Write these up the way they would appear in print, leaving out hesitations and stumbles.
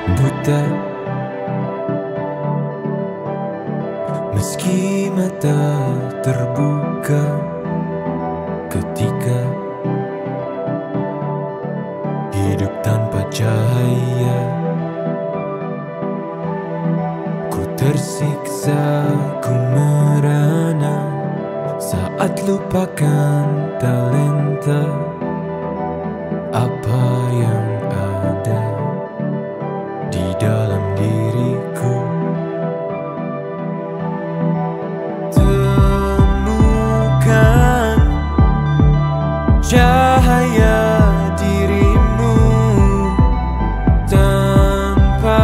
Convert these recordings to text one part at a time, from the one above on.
buta, meski mata terbuka ketika hidup tanpa cahaya. Ku tersiksa, ku merana saat lupakan talenta apa yang ada di dalam diriku. Temukan cahaya dirimu tanpa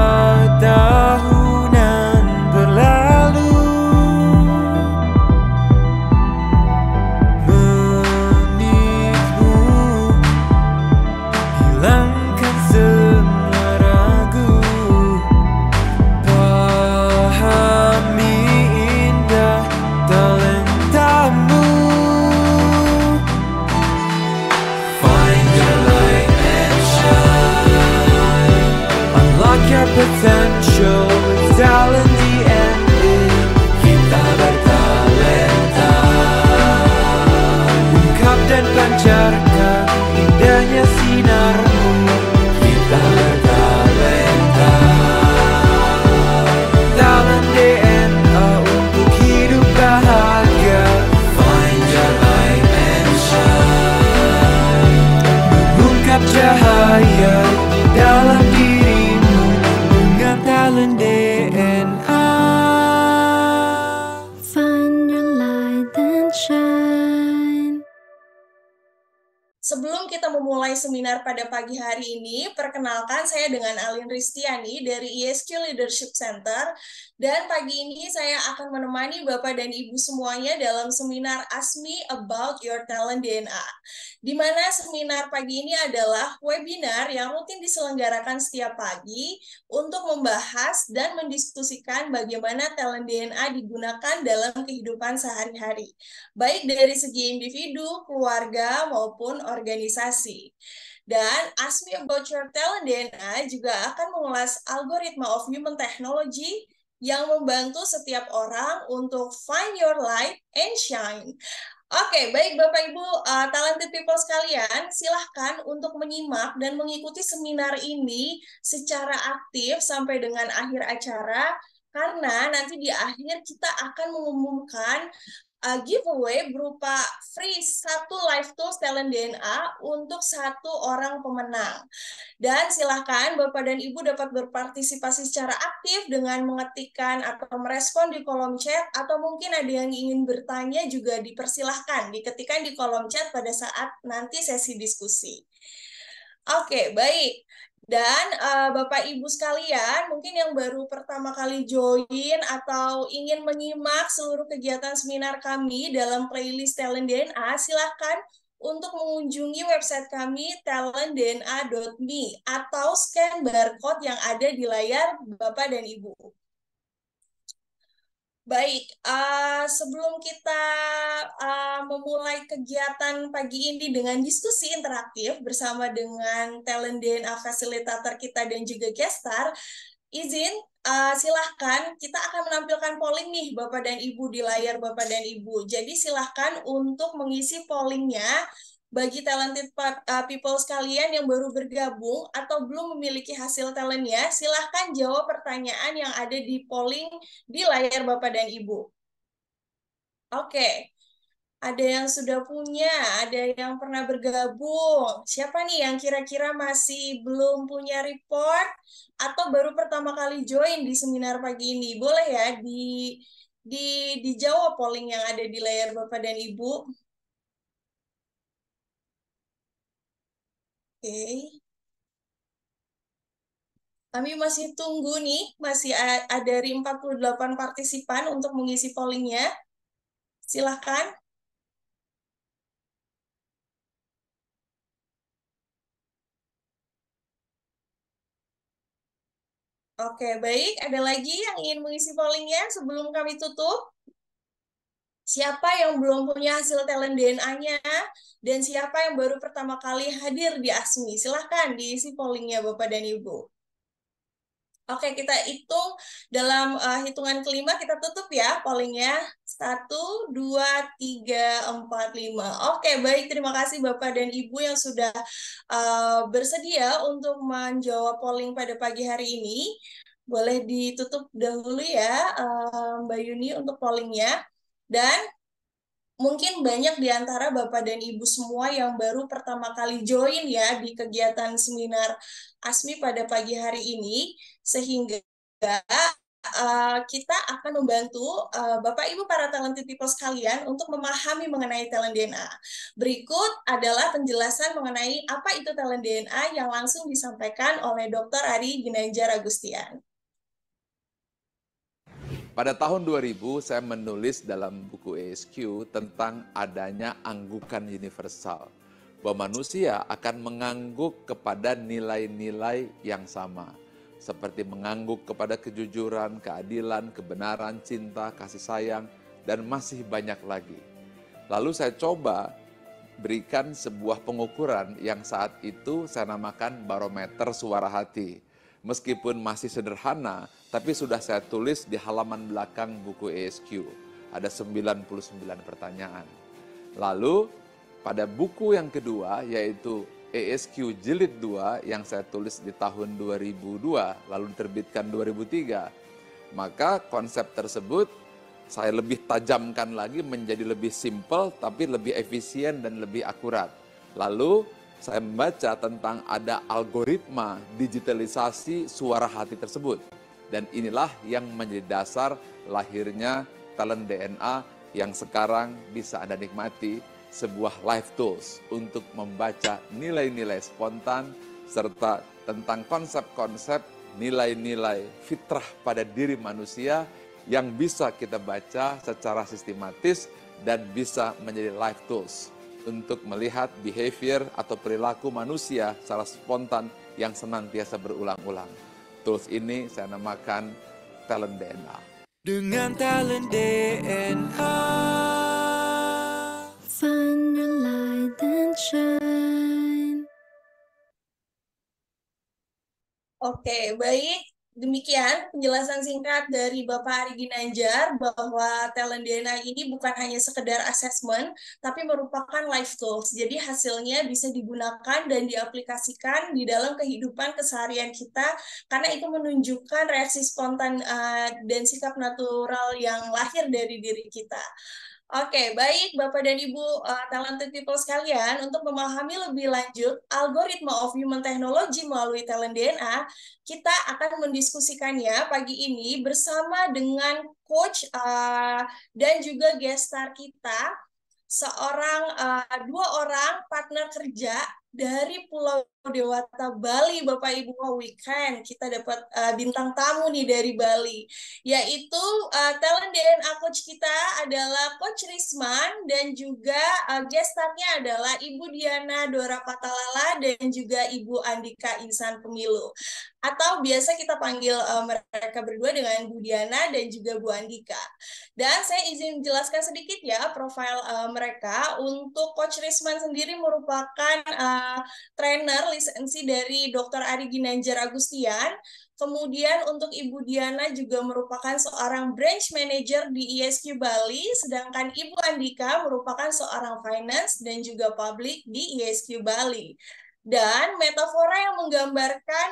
tahunan berlalu, menitmu hilangkan semua ragu, pahami indah talentamu. Find your light and shine, unlock your potential, it's all in the end. Kita bertalenta, ungkap dan pancarkan indahnya sinarmu. Kita bertalenta, talent DNA untuk hidup bahagia. Find your light and shine, mengungkap cahaya di dalam dirimu dengan talent DNA. Find your light and shine. Sebelum kita memulai seminar pada pagi hari ini, perkenalkan saya dengan Alin Ristiani dari ISQ Leadership Center, dan pagi ini saya akan menemani Bapak dan Ibu semuanya dalam seminar Ask Me About Your Talent DNA, di mana seminar pagi ini adalah webinar yang rutin diselenggarakan setiap pagi untuk membahas dan mendiskusikan bagaimana talent DNA digunakan dalam kehidupan sehari-hari, baik dari segi individu, keluarga, maupun organisasi. Dan Ask Me About Your Talent DNA juga akan mengulas algoritma of human technology yang membantu setiap orang untuk find your light and shine. Oke, baik Bapak Ibu talented people sekalian, silahkan untuk menyimak dan mengikuti seminar ini secara aktif sampai dengan akhir acara, karena nanti di akhir kita akan mengumumkan giveaway berupa free 1 live tools talent DNA untuk 1 orang pemenang. Dan silahkan Bapak dan Ibu dapat berpartisipasi secara aktif dengan mengetikkan atau merespon di kolom chat, atau mungkin ada yang ingin bertanya juga dipersilahkan diketikkan di kolom chat pada saat nanti sesi diskusi. Oke, baik. Dan Bapak Ibu sekalian, mungkin yang baru pertama kali join atau ingin menyimak seluruh kegiatan seminar kami dalam playlist Talent DNA, silahkan untuk mengunjungi website kami talentdna.me atau scan barcode yang ada di layar Bapak dan Ibu. Baik, sebelum kita memulai kegiatan pagi ini dengan diskusi interaktif bersama dengan talent DNA fasilitator kita dan juga guest star, izin silahkan kita akan menampilkan polling nih Bapak dan Ibu di layar Bapak dan Ibu. Jadi silahkan untuk mengisi pollingnya. Bagi talented people sekalian yang baru bergabung atau belum memiliki hasil talentnya, silahkan jawab pertanyaan yang ada di polling di layar Bapak dan Ibu. Oke, ada yang sudah punya, ada yang pernah bergabung. Siapa nih yang kira-kira masih belum punya report atau baru pertama kali join di seminar pagi ini? Boleh ya dijawab polling yang ada di layar Bapak dan Ibu. Oke. Kami masih tunggu nih, masih ada dari 48 partisipan untuk mengisi pollingnya. Silahkan. Oke, baik. Ada lagi yang ingin mengisi pollingnya sebelum kami tutup? Siapa yang belum punya hasil talent DNA-nya? Dan siapa yang baru pertama kali hadir di ASMI? Silahkan diisi pollingnya Bapak dan Ibu. Oke, kita hitung dalam hitungan kelima kita tutup ya pollingnya. 1, 2, 3, 4, 5. Oke, baik. Terima kasih Bapak dan Ibu yang sudah bersedia untuk menjawab polling pada pagi hari ini. Boleh ditutup dahulu ya, Mbak Yuni, untuk pollingnya. Dan mungkin banyak di antara Bapak dan Ibu semua yang baru pertama kali join ya di kegiatan seminar ASMI pada pagi hari ini, sehingga kita akan membantu Bapak Ibu para talented people sekalian untuk memahami mengenai talent DNA. Berikut adalah penjelasan mengenai apa itu talent DNA yang langsung disampaikan oleh Dr. Ari Ginanjar Agustian. Pada tahun 2000 saya menulis dalam buku ESQ tentang adanya anggukan universal, bahwa manusia akan mengangguk kepada nilai-nilai yang sama, seperti mengangguk kepada kejujuran, keadilan, kebenaran, cinta, kasih sayang, dan masih banyak lagi. Lalu saya coba berikan sebuah pengukuran yang saat itu saya namakan barometer suara hati. Meskipun masih sederhana, tapi sudah saya tulis di halaman belakang buku ESQ. Ada 99 pertanyaan. Lalu pada buku yang kedua, yaitu ESQ Jilid 2 yang saya tulis di tahun 2002, lalu diterbitkan 2003, maka konsep tersebut saya lebih tajamkan lagi menjadi lebih simpel, tapi lebih efisien dan lebih akurat. Lalu saya membaca tentang ada algoritma digitalisasi suara hati tersebut. Dan inilah yang menjadi dasar lahirnya talent DNA yang sekarang bisa Anda nikmati, sebuah life tools untuk membaca nilai-nilai spontan serta tentang konsep-konsep nilai-nilai fitrah pada diri manusia yang bisa kita baca secara sistematis dan bisa menjadi life tools untuk melihat behavior atau perilaku manusia secara spontan yang senantiasa berulang-ulang. Tools ini saya namakan talent DNA. Dengan talent DNA. Find your light and shine. Oke, baik. Demikian penjelasan singkat dari Bapak Ari Ginanjar bahwa talent DNA ini bukan hanya sekedar asesmen, tapi merupakan life tools. Jadi hasilnya bisa digunakan dan diaplikasikan di dalam kehidupan keseharian kita, karena itu menunjukkan reaksi spontan dan sikap natural yang lahir dari diri kita. Oke, baik Bapak dan Ibu talented people sekalian, untuk memahami lebih lanjut algoritma of human technology melalui talent DNA, kita akan mendiskusikannya pagi ini bersama dengan coach dan juga guest star kita, dua orang partner kerja dari Pulau Dewata, Bali, Bapak Ibu. Weekend kita dapat bintang tamu nih dari Bali, yaitu talent DNA coach kita adalah Coach Risman, dan juga guest star-nya adalah Ibu Diana Dora Patalala dan juga Ibu Andika Insan Pemilu, atau biasa kita panggil mereka berdua dengan Bu Diana dan juga Bu Andika. Dan saya izin jelaskan sedikit ya profil mereka. Untuk Coach Risman sendiri merupakan trainer lisensi dari Dr. Ari Ginanjar Agustian. Kemudian untuk Ibu Diana juga merupakan seorang branch manager di ISQ Bali, sedangkan Ibu Andika merupakan seorang finance dan juga public di ISQ Bali. Dan metafora yang menggambarkan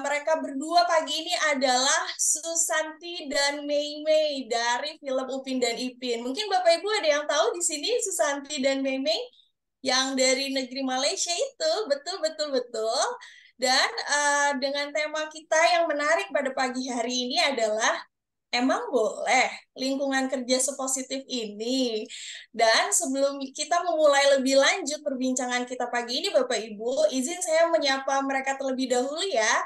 mereka berdua pagi ini adalah Susanti dan Mei Mei dari film Upin dan Ipin. Mungkin Bapak Ibu ada yang tahu di sini Susanti dan Mei Mei yang dari negeri Malaysia itu, betul. Dan dengan tema kita yang menarik pada pagi hari ini adalah, emang boleh lingkungan kerja sepositif ini? Dan sebelum kita memulai lebih lanjut perbincangan kita pagi ini, Bapak Ibu, izin saya menyapa mereka terlebih dahulu ya.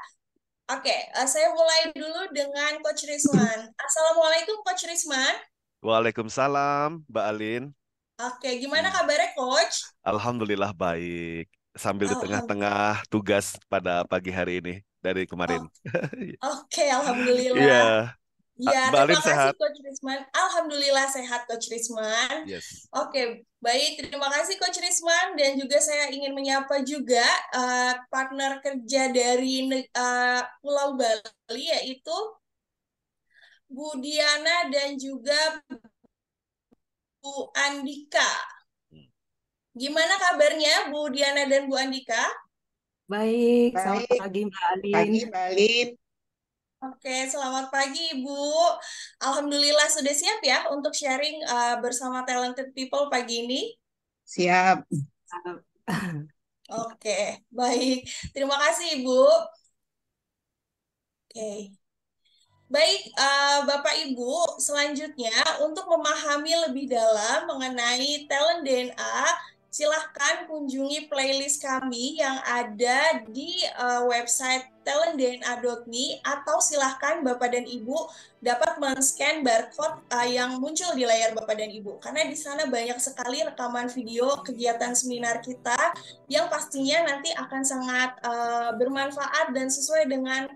Oke, saya mulai dulu dengan Coach Risman. Assalamualaikum Coach Risman. Waalaikumsalam, Mbak Alin. Oke, gimana kabarnya Coach? Alhamdulillah baik. Sambil di Alhamdulillah. tengah-tengah tugas pada pagi hari ini dari kemarin. Oke, alhamdulillah. Iya, Ya, Mbak terima Alin kasih sehat? Coach Risman. Alhamdulillah sehat Coach Risman. Yes. Oke, baik. Terima kasih Coach Risman dan juga saya ingin menyapa juga partner kerja dari Pulau Bali yaitu Bu Diana dan juga Bu Andika. Gimana kabarnya Bu Diana dan Bu Andika? Baik, selamat Baik, pagi Mbak Alin. pagi Mbak Lin. Oke, selamat pagi Ibu. Alhamdulillah sudah siap ya untuk sharing bersama talented people pagi ini. Siap. Oke, baik. Terima kasih Ibu. Oke. Baik, Bapak Ibu, selanjutnya untuk memahami lebih dalam mengenai talent DNA, silahkan kunjungi playlist kami yang ada di website talentdna.me atau silahkan Bapak dan Ibu dapat men-scan barcode yang muncul di layar Bapak dan Ibu. Karena di sana banyak sekali rekaman video kegiatan seminar kita yang pastinya nanti akan sangat bermanfaat dan sesuai dengan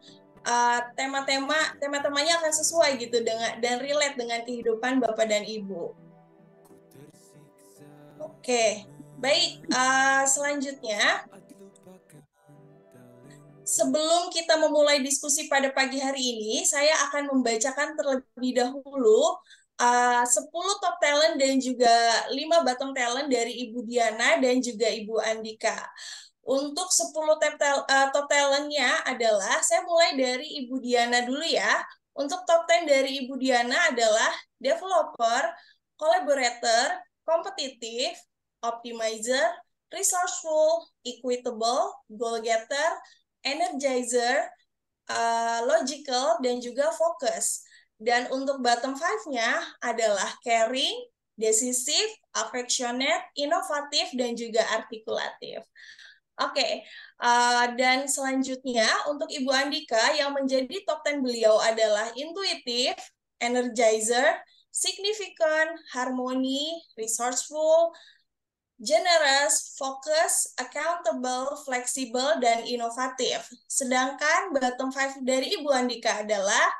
tema-temanya akan sesuai gitu dengan dan relate dengan kehidupan Bapak dan Ibu. Oke, baik. Selanjutnya, sebelum kita memulai diskusi pada pagi hari ini, saya akan membacakan terlebih dahulu 10 top talent dan juga 5 bottom talent dari Ibu Diana dan juga Ibu Andika. Untuk 10 top talent-nya adalah, saya mulai dari Ibu Diana dulu ya. Untuk top 10 dari Ibu Diana adalah developer, collaborator, kompetitif, optimizer, resourceful, equitable, goal getter, energizer, logical, dan juga fokus. Dan untuk bottom 5-nya adalah caring, decisive, affectionate, inovatif, dan juga artikulatif. Oke, dan selanjutnya untuk Ibu Andika yang menjadi top 10 beliau adalah intuitif, energizer, significant, harmony, resourceful, generous, focus, accountable, fleksibel, dan inovatif. Sedangkan bottom 5 dari Ibu Andika adalah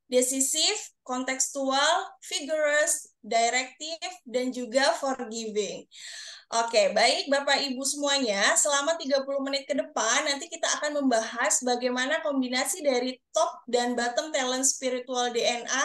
decisif, kontekstual, vigorous, directive, dan juga forgiving. Oke, baik Bapak Ibu semuanya, selama 30 menit ke depan nanti kita akan membahas bagaimana kombinasi dari top dan bottom talent spiritual DNA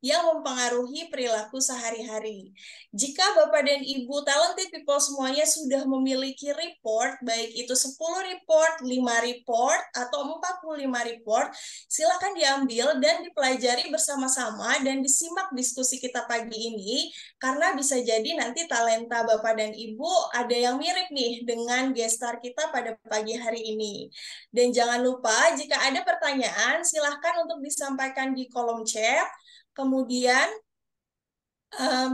yang mempengaruhi perilaku sehari-hari. Jika Bapak dan Ibu talented people semuanya sudah memiliki report, baik itu 10 report, 5 report, atau 45 report, silakan diambil dan dipelajari bersama-sama dan disimak diskusi kita pagi ini, karena bisa jadi nanti talenta Bapak dan Ibu ada yang mirip nih dengan gestar kita pada pagi hari ini. Dan jangan lupa jika ada pertanyaan silahkan untuk disampaikan di kolom chat. Kemudian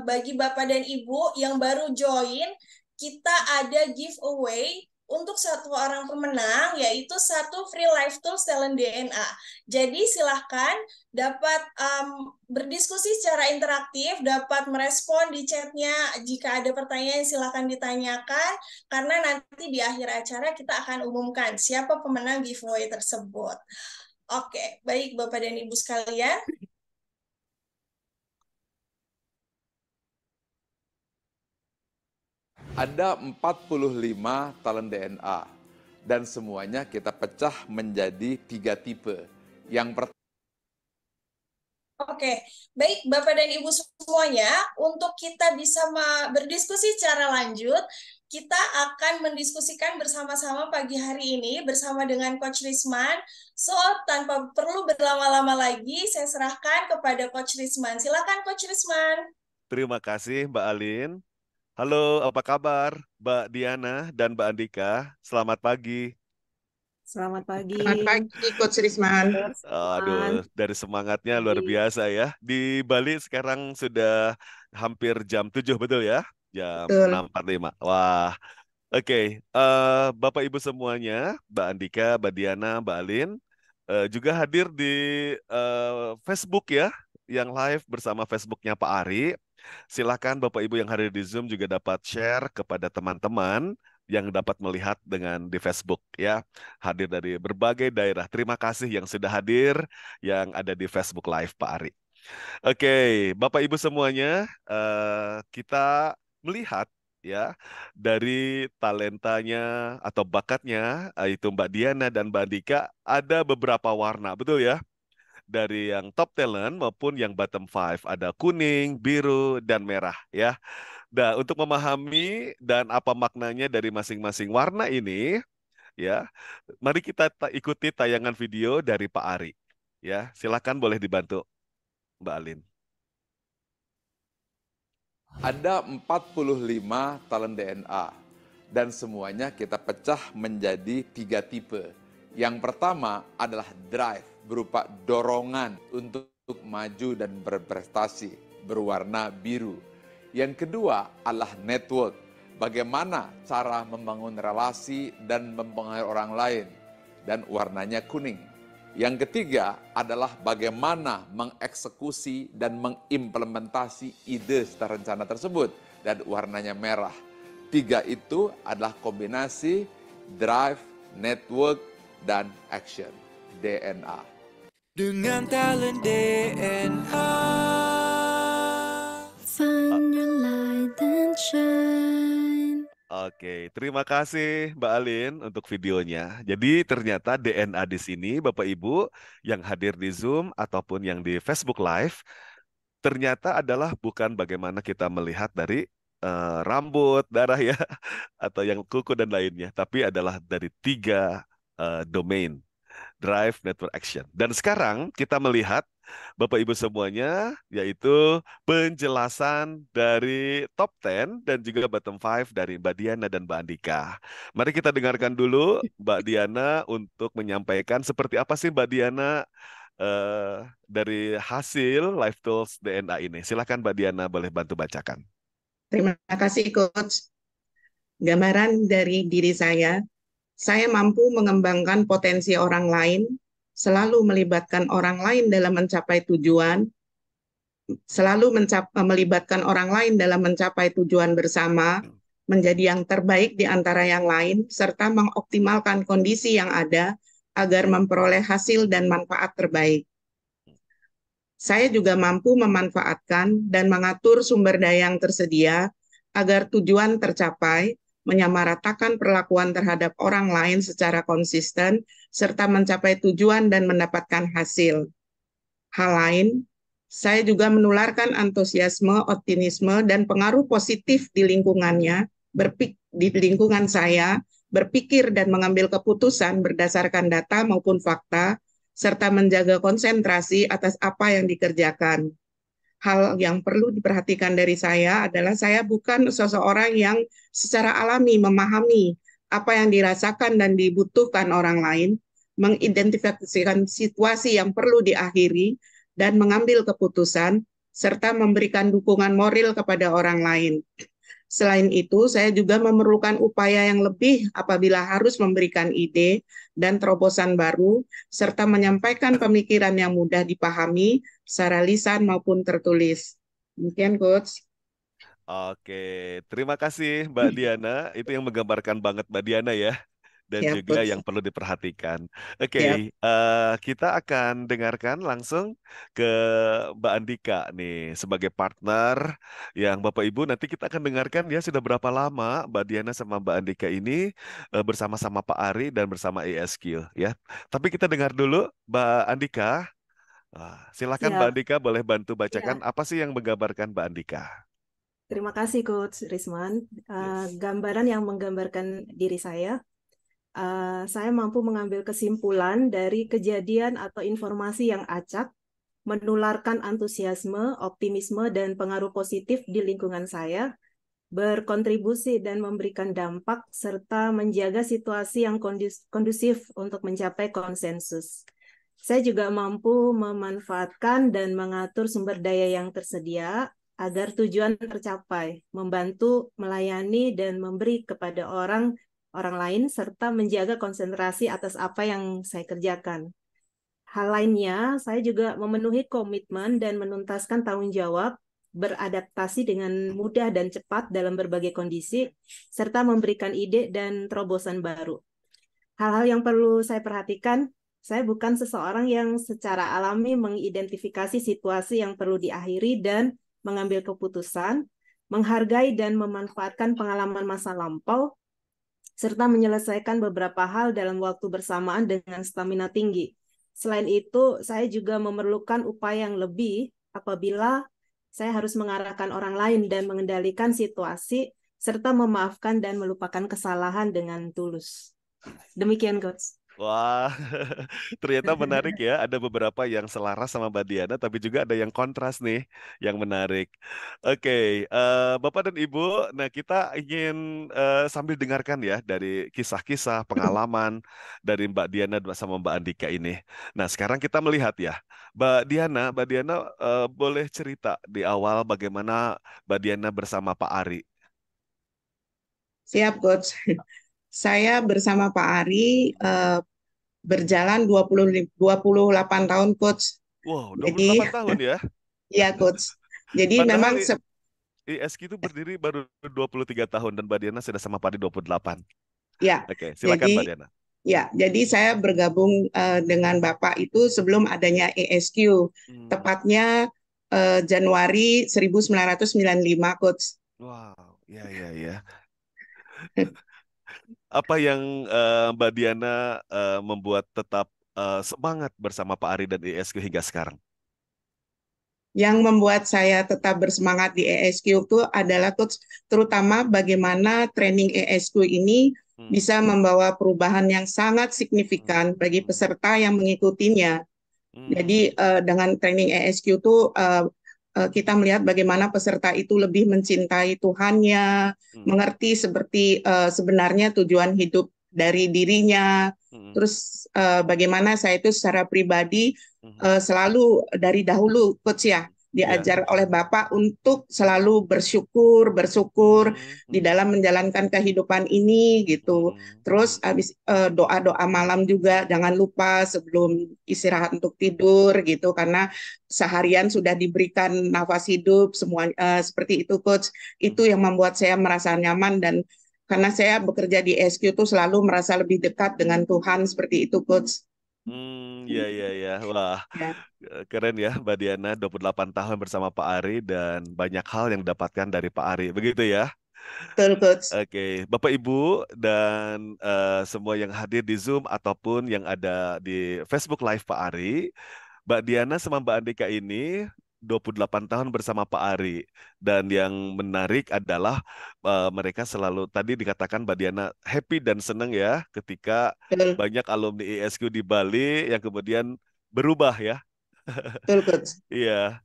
bagi Bapak dan Ibu yang baru join, kita ada giveaway untuk satu orang pemenang, yaitu satu free life tools talent DNA. Jadi silahkan dapat berdiskusi secara interaktif, dapat merespon di chatnya. Jika ada pertanyaan silahkan ditanyakan, karena nanti di akhir acara kita akan umumkan siapa pemenang giveaway tersebut. Oke, baik Bapak dan Ibu sekalian. Ada 45 talent DNA dan semuanya kita pecah menjadi 3 tipe. Yang pertama, Oke, baik Bapak dan Ibu semuanya, untuk kita bisa berdiskusi secara lanjut, kita akan mendiskusikan bersama-sama pagi hari ini bersama dengan Coach Risman. So, tanpa perlu berlama-lama lagi, saya serahkan kepada Coach Risman. Silakan Coach Risman. Terima kasih Mbak Alin. Halo, apa kabar Mbak Diana dan Mbak Andika? Selamat pagi. Selamat pagi. Selamat pagi, Coach Risman. Aduh, dari semangatnya luar biasa ya. Di Bali sekarang sudah hampir jam 7, betul ya? Jam Betul. 6.45. Wah, oke. Bapak Ibu semuanya, Mbak Andika, Mbak Diana, Mbak Alin, juga hadir di Facebook ya, yang live bersama Facebooknya Pak Ari. Silakan Bapak Ibu yang hadir di Zoom juga dapat share kepada teman-teman yang dapat melihat dengan di Facebook ya. Hadir dari berbagai daerah. Terima kasih yang sudah hadir yang ada di Facebook Live Pak Ari. Oke, Bapak Ibu semuanya, kita melihat ya dari talentanya atau bakatnya itu Mbak Diana dan Mbak Andika ada beberapa warna, betul ya? Dari yang top talent maupun yang bottom five ada kuning, biru, dan merah ya. Nah, untuk memahami dan apa maknanya dari masing-masing warna ini, ya, mari kita ikuti tayangan video dari Pak Ari. Ya, silakan boleh dibantu, Mbak Alin. Ada 45 talent DNA dan semuanya kita pecah menjadi 3 tipe. Yang pertama adalah drive, berupa dorongan untuk maju dan berprestasi, berwarna biru. Yang kedua adalah network, bagaimana cara membangun relasi dan mempengaruhi orang lain, dan warnanya kuning. Yang ketiga adalah bagaimana mengeksekusi dan mengimplementasi ide serta rencana tersebut, dan warnanya merah. 3 itu adalah kombinasi drive, network, dan action, DNA. Dengan talent DNA. Find your light and shine. Oke, terima kasih Mbak Alin untuk videonya. Jadi ternyata DNA di sini Bapak Ibu yang hadir di Zoom ataupun yang di Facebook Live ternyata adalah bukan bagaimana kita melihat dari rambut, darah ya, atau yang kuku dan lainnya, tapi adalah dari 3 domain, drive, network, action. Dan sekarang kita melihat Bapak Ibu semuanya, yaitu penjelasan dari top 10 dan juga bottom 5 dari Mbak Diana dan Mbak Andika. Mari kita dengarkan dulu Mbak Diana untuk menyampaikan seperti apa sih Mbak Diana dari hasil Live Tools DNA ini. Silakan Mbak Diana boleh bantu bacakan. Terima kasih, Coach. Gambaran dari diri saya mampu mengembangkan potensi orang lain, selalu melibatkan orang lain dalam mencapai tujuan, melibatkan orang lain dalam mencapai tujuan bersama, menjadi yang terbaik di antara yang lain, serta mengoptimalkan kondisi yang ada agar memperoleh hasil dan manfaat terbaik. Saya juga mampu memanfaatkan dan mengatur sumber daya yang tersedia agar tujuan tercapai, menyamaratakan perlakuan terhadap orang lain secara konsisten, serta mencapai tujuan dan mendapatkan hasil. Hal lain, saya juga menularkan antusiasme, optimisme, dan pengaruh positif di lingkungannya, di lingkungan saya, berpikir dan mengambil keputusan berdasarkan data maupun fakta, serta menjaga konsentrasi atas apa yang dikerjakan. Hal yang perlu diperhatikan dari saya adalah saya bukan seseorang yang secara alami memahami apa yang dirasakan dan dibutuhkan orang lain, mengidentifikasikan situasi yang perlu diakhiri, dan mengambil keputusan, serta memberikan dukungan moral kepada orang lain. Selain itu, saya juga memerlukan upaya yang lebih apabila harus memberikan ide dan terobosan baru, serta menyampaikan pemikiran yang mudah dipahami secara lisan maupun tertulis. Demikian, Coach. Oke, terima kasih Mbak Diana. Itu yang menggambarkan banget Mbak Diana ya. Dan Siap, juga Coach. yang perlu diperhatikan. Oke, Siap. kita akan dengarkan langsung ke Mbak Andika nih sebagai partner yang Bapak Ibu nanti kita akan dengarkan ya sudah berapa lama Mbak Diana sama Mbak Andika ini bersama-sama Pak Ari dan bersama ESQ ya. Tapi kita dengar dulu Mbak Andika. Silakan Mbak Siap. Andika boleh bantu bacakan Ya. apa sih yang menggambarkan Mbak Andika? Terima kasih Coach Risman. Yes. Gambaran yang menggambarkan diri saya mampu mengambil kesimpulan dari kejadian atau informasi yang acak, menularkan antusiasme, optimisme, dan pengaruh positif di lingkungan saya, berkontribusi dan memberikan dampak, serta menjaga situasi yang kondusif untuk mencapai konsensus. Saya juga mampu memanfaatkan dan mengatur sumber daya yang tersedia agar tujuan tercapai, membantu, melayani, dan memberi kepada orang lain, serta menjaga konsentrasi atas apa yang saya kerjakan. Hal lainnya, saya juga memenuhi komitmen dan menuntaskan tanggung jawab beradaptasi dengan mudah dan cepat dalam berbagai kondisi, serta memberikan ide dan terobosan baru. Hal-hal yang perlu saya perhatikan, saya bukan seseorang yang secara alami mengidentifikasi situasi yang perlu diakhiri dan mengambil keputusan, menghargai dan memanfaatkan pengalaman masa lampau, serta menyelesaikan beberapa hal dalam waktu bersamaan dengan stamina tinggi. Selain itu, saya juga memerlukan upaya yang lebih apabila saya harus mengarahkan orang lain dan mengendalikan situasi, serta memaafkan dan melupakan kesalahan dengan tulus. Demikian, Coach. Wah, ternyata menarik ya. Ada beberapa yang selaras sama Mbak Diana, tapi juga ada yang kontras nih, yang menarik. Oke, Bapak dan Ibu, nah kita ingin sambil dengarkan ya dari kisah-kisah pengalaman dari Mbak Diana sama Mbak Andika ini. Nah, sekarang kita melihat ya, Mbak Diana boleh cerita di awal bagaimana Mbak Diana bersama Pak Ari. Siap, Coach. Saya bersama Pak Ari berjalan 28 tahun, Coach. Wow, Jadi, 28 tahun ya. ya, Coach. Jadi Padahal memang ISQ itu berdiri baru 23 tahun dan Mbak Diana sudah sama Pak Ari 28. ya, Oke, silakan Mbak jadi Diana. jadi saya bergabung dengan Bapak itu sebelum adanya ESQ, tepatnya Januari 1995, Coach. Wow, ya. Apa yang Mbak Diana membuat tetap semangat bersama Pak Ari dan ISQ hingga sekarang? Yang membuat saya tetap bersemangat di ESQ itu adalah, Coach, terutama bagaimana training ESQ ini bisa membawa perubahan yang sangat signifikan bagi peserta yang mengikutinya. Jadi dengan training ESQ itu kita melihat bagaimana peserta itu lebih mencintai Tuhannya, mengerti seperti sebenarnya tujuan hidup dari dirinya. Terus bagaimana saya itu secara pribadi selalu dari dahulu, Coach ya, diajar oleh Bapak untuk selalu bersyukur di dalam menjalankan kehidupan ini gitu. Terus habis doa-doa malam juga jangan lupa sebelum istirahat untuk tidur gitu, karena seharian sudah diberikan nafas hidup semua seperti itu, Coach. Itu yang membuat saya merasa nyaman, dan karena saya bekerja di SQ itu selalu merasa lebih dekat dengan Tuhan seperti itu, Coach. Ya. Wah, Ya. keren ya Mbak Diana, 28 tahun bersama Pak Ari dan banyak hal yang didapatkan dari Pak Ari. Begitu ya? Betul, Coach. Oke, Bapak Ibu dan semua yang hadir di Zoom ataupun yang ada di Facebook Live Pak Ari, Mbak Diana sama Mbak Andika ini 28 tahun bersama Pak Ari. Dan yang menarik adalah mereka selalu, tadi dikatakan Mbak Diana happy dan senang ya ketika Betul. banyak alumni ISQ di Bali yang kemudian berubah ya. Betul, Coach. Iya.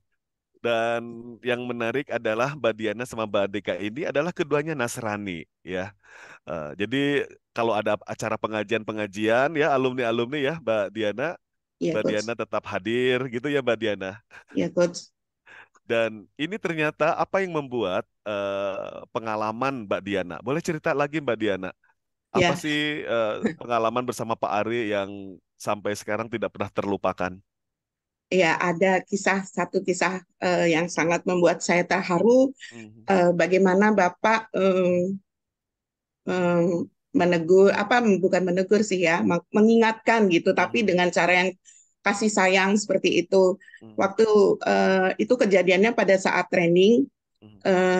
Dan yang menarik adalah Mbak Diana sama Mbak Andika ini adalah keduanya Nasrani ya. Jadi kalau ada acara pengajian-pengajian ya alumni-alumni ya Mbak Diana, Iya, Mbak Coach. Diana tetap hadir gitu ya Mbak Diana. Iya, Coach. Dan ini ternyata apa yang membuat pengalaman Mbak Diana? Boleh cerita lagi Mbak Diana? Apa Ya, sih pengalaman bersama Pak Ari yang sampai sekarang tidak pernah terlupakan? ya, ada satu kisah yang sangat membuat saya terharu. Bagaimana Bapak menegur, bukan menegur sih ya, mengingatkan gitu, tapi dengan cara yang kasih sayang seperti itu. Waktu itu kejadiannya pada saat training,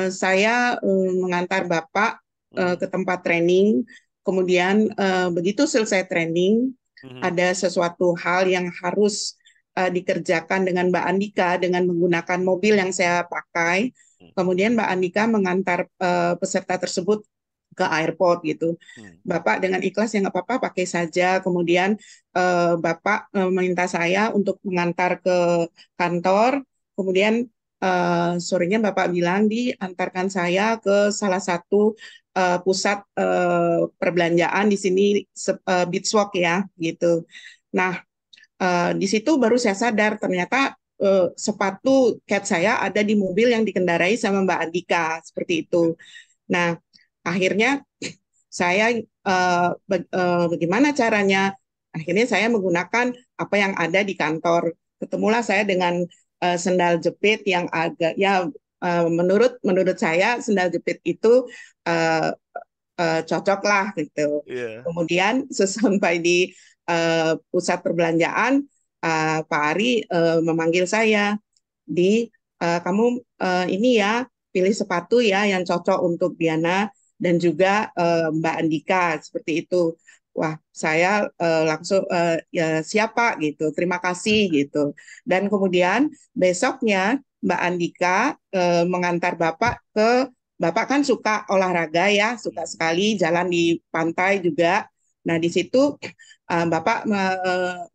saya mengantar Bapak ke tempat training, kemudian begitu selesai training, ada sesuatu hal yang harus dikerjakan dengan Mbak Andika dengan menggunakan mobil yang saya pakai. Kemudian Mbak Andika mengantar peserta tersebut ke airport gitu. Bapak dengan ikhlas ya nggak apa-apa, pakai saja. Kemudian Bapak meminta saya untuk mengantar ke kantor. Kemudian sorenya Bapak bilang diantarkan saya ke salah satu pusat perbelanjaan di sini, Beachwalk ya gitu. Nah, di situ baru saya sadar ternyata sepatu cat saya ada di mobil yang dikendarai sama Mbak Andika seperti itu. Nah, akhirnya saya bagaimana caranya? Akhirnya saya menggunakan apa yang ada di kantor. Ketemulah saya dengan sendal jepit yang agak ya menurut saya sendal jepit itu uh, cocok lah gitu. Iya. Kemudian sesampai di pusat perbelanjaan, Pak Ari memanggil saya kamu ini ya pilih sepatu ya yang cocok untuk Diana dan juga Mbak Andika seperti itu. Wah, saya langsung ya siapa gitu, terima kasih gitu. Dan kemudian besoknya Mbak Andika mengantar Bapak kan suka olahraga ya, suka sekali jalan di pantai juga. Nah, di situ Bapak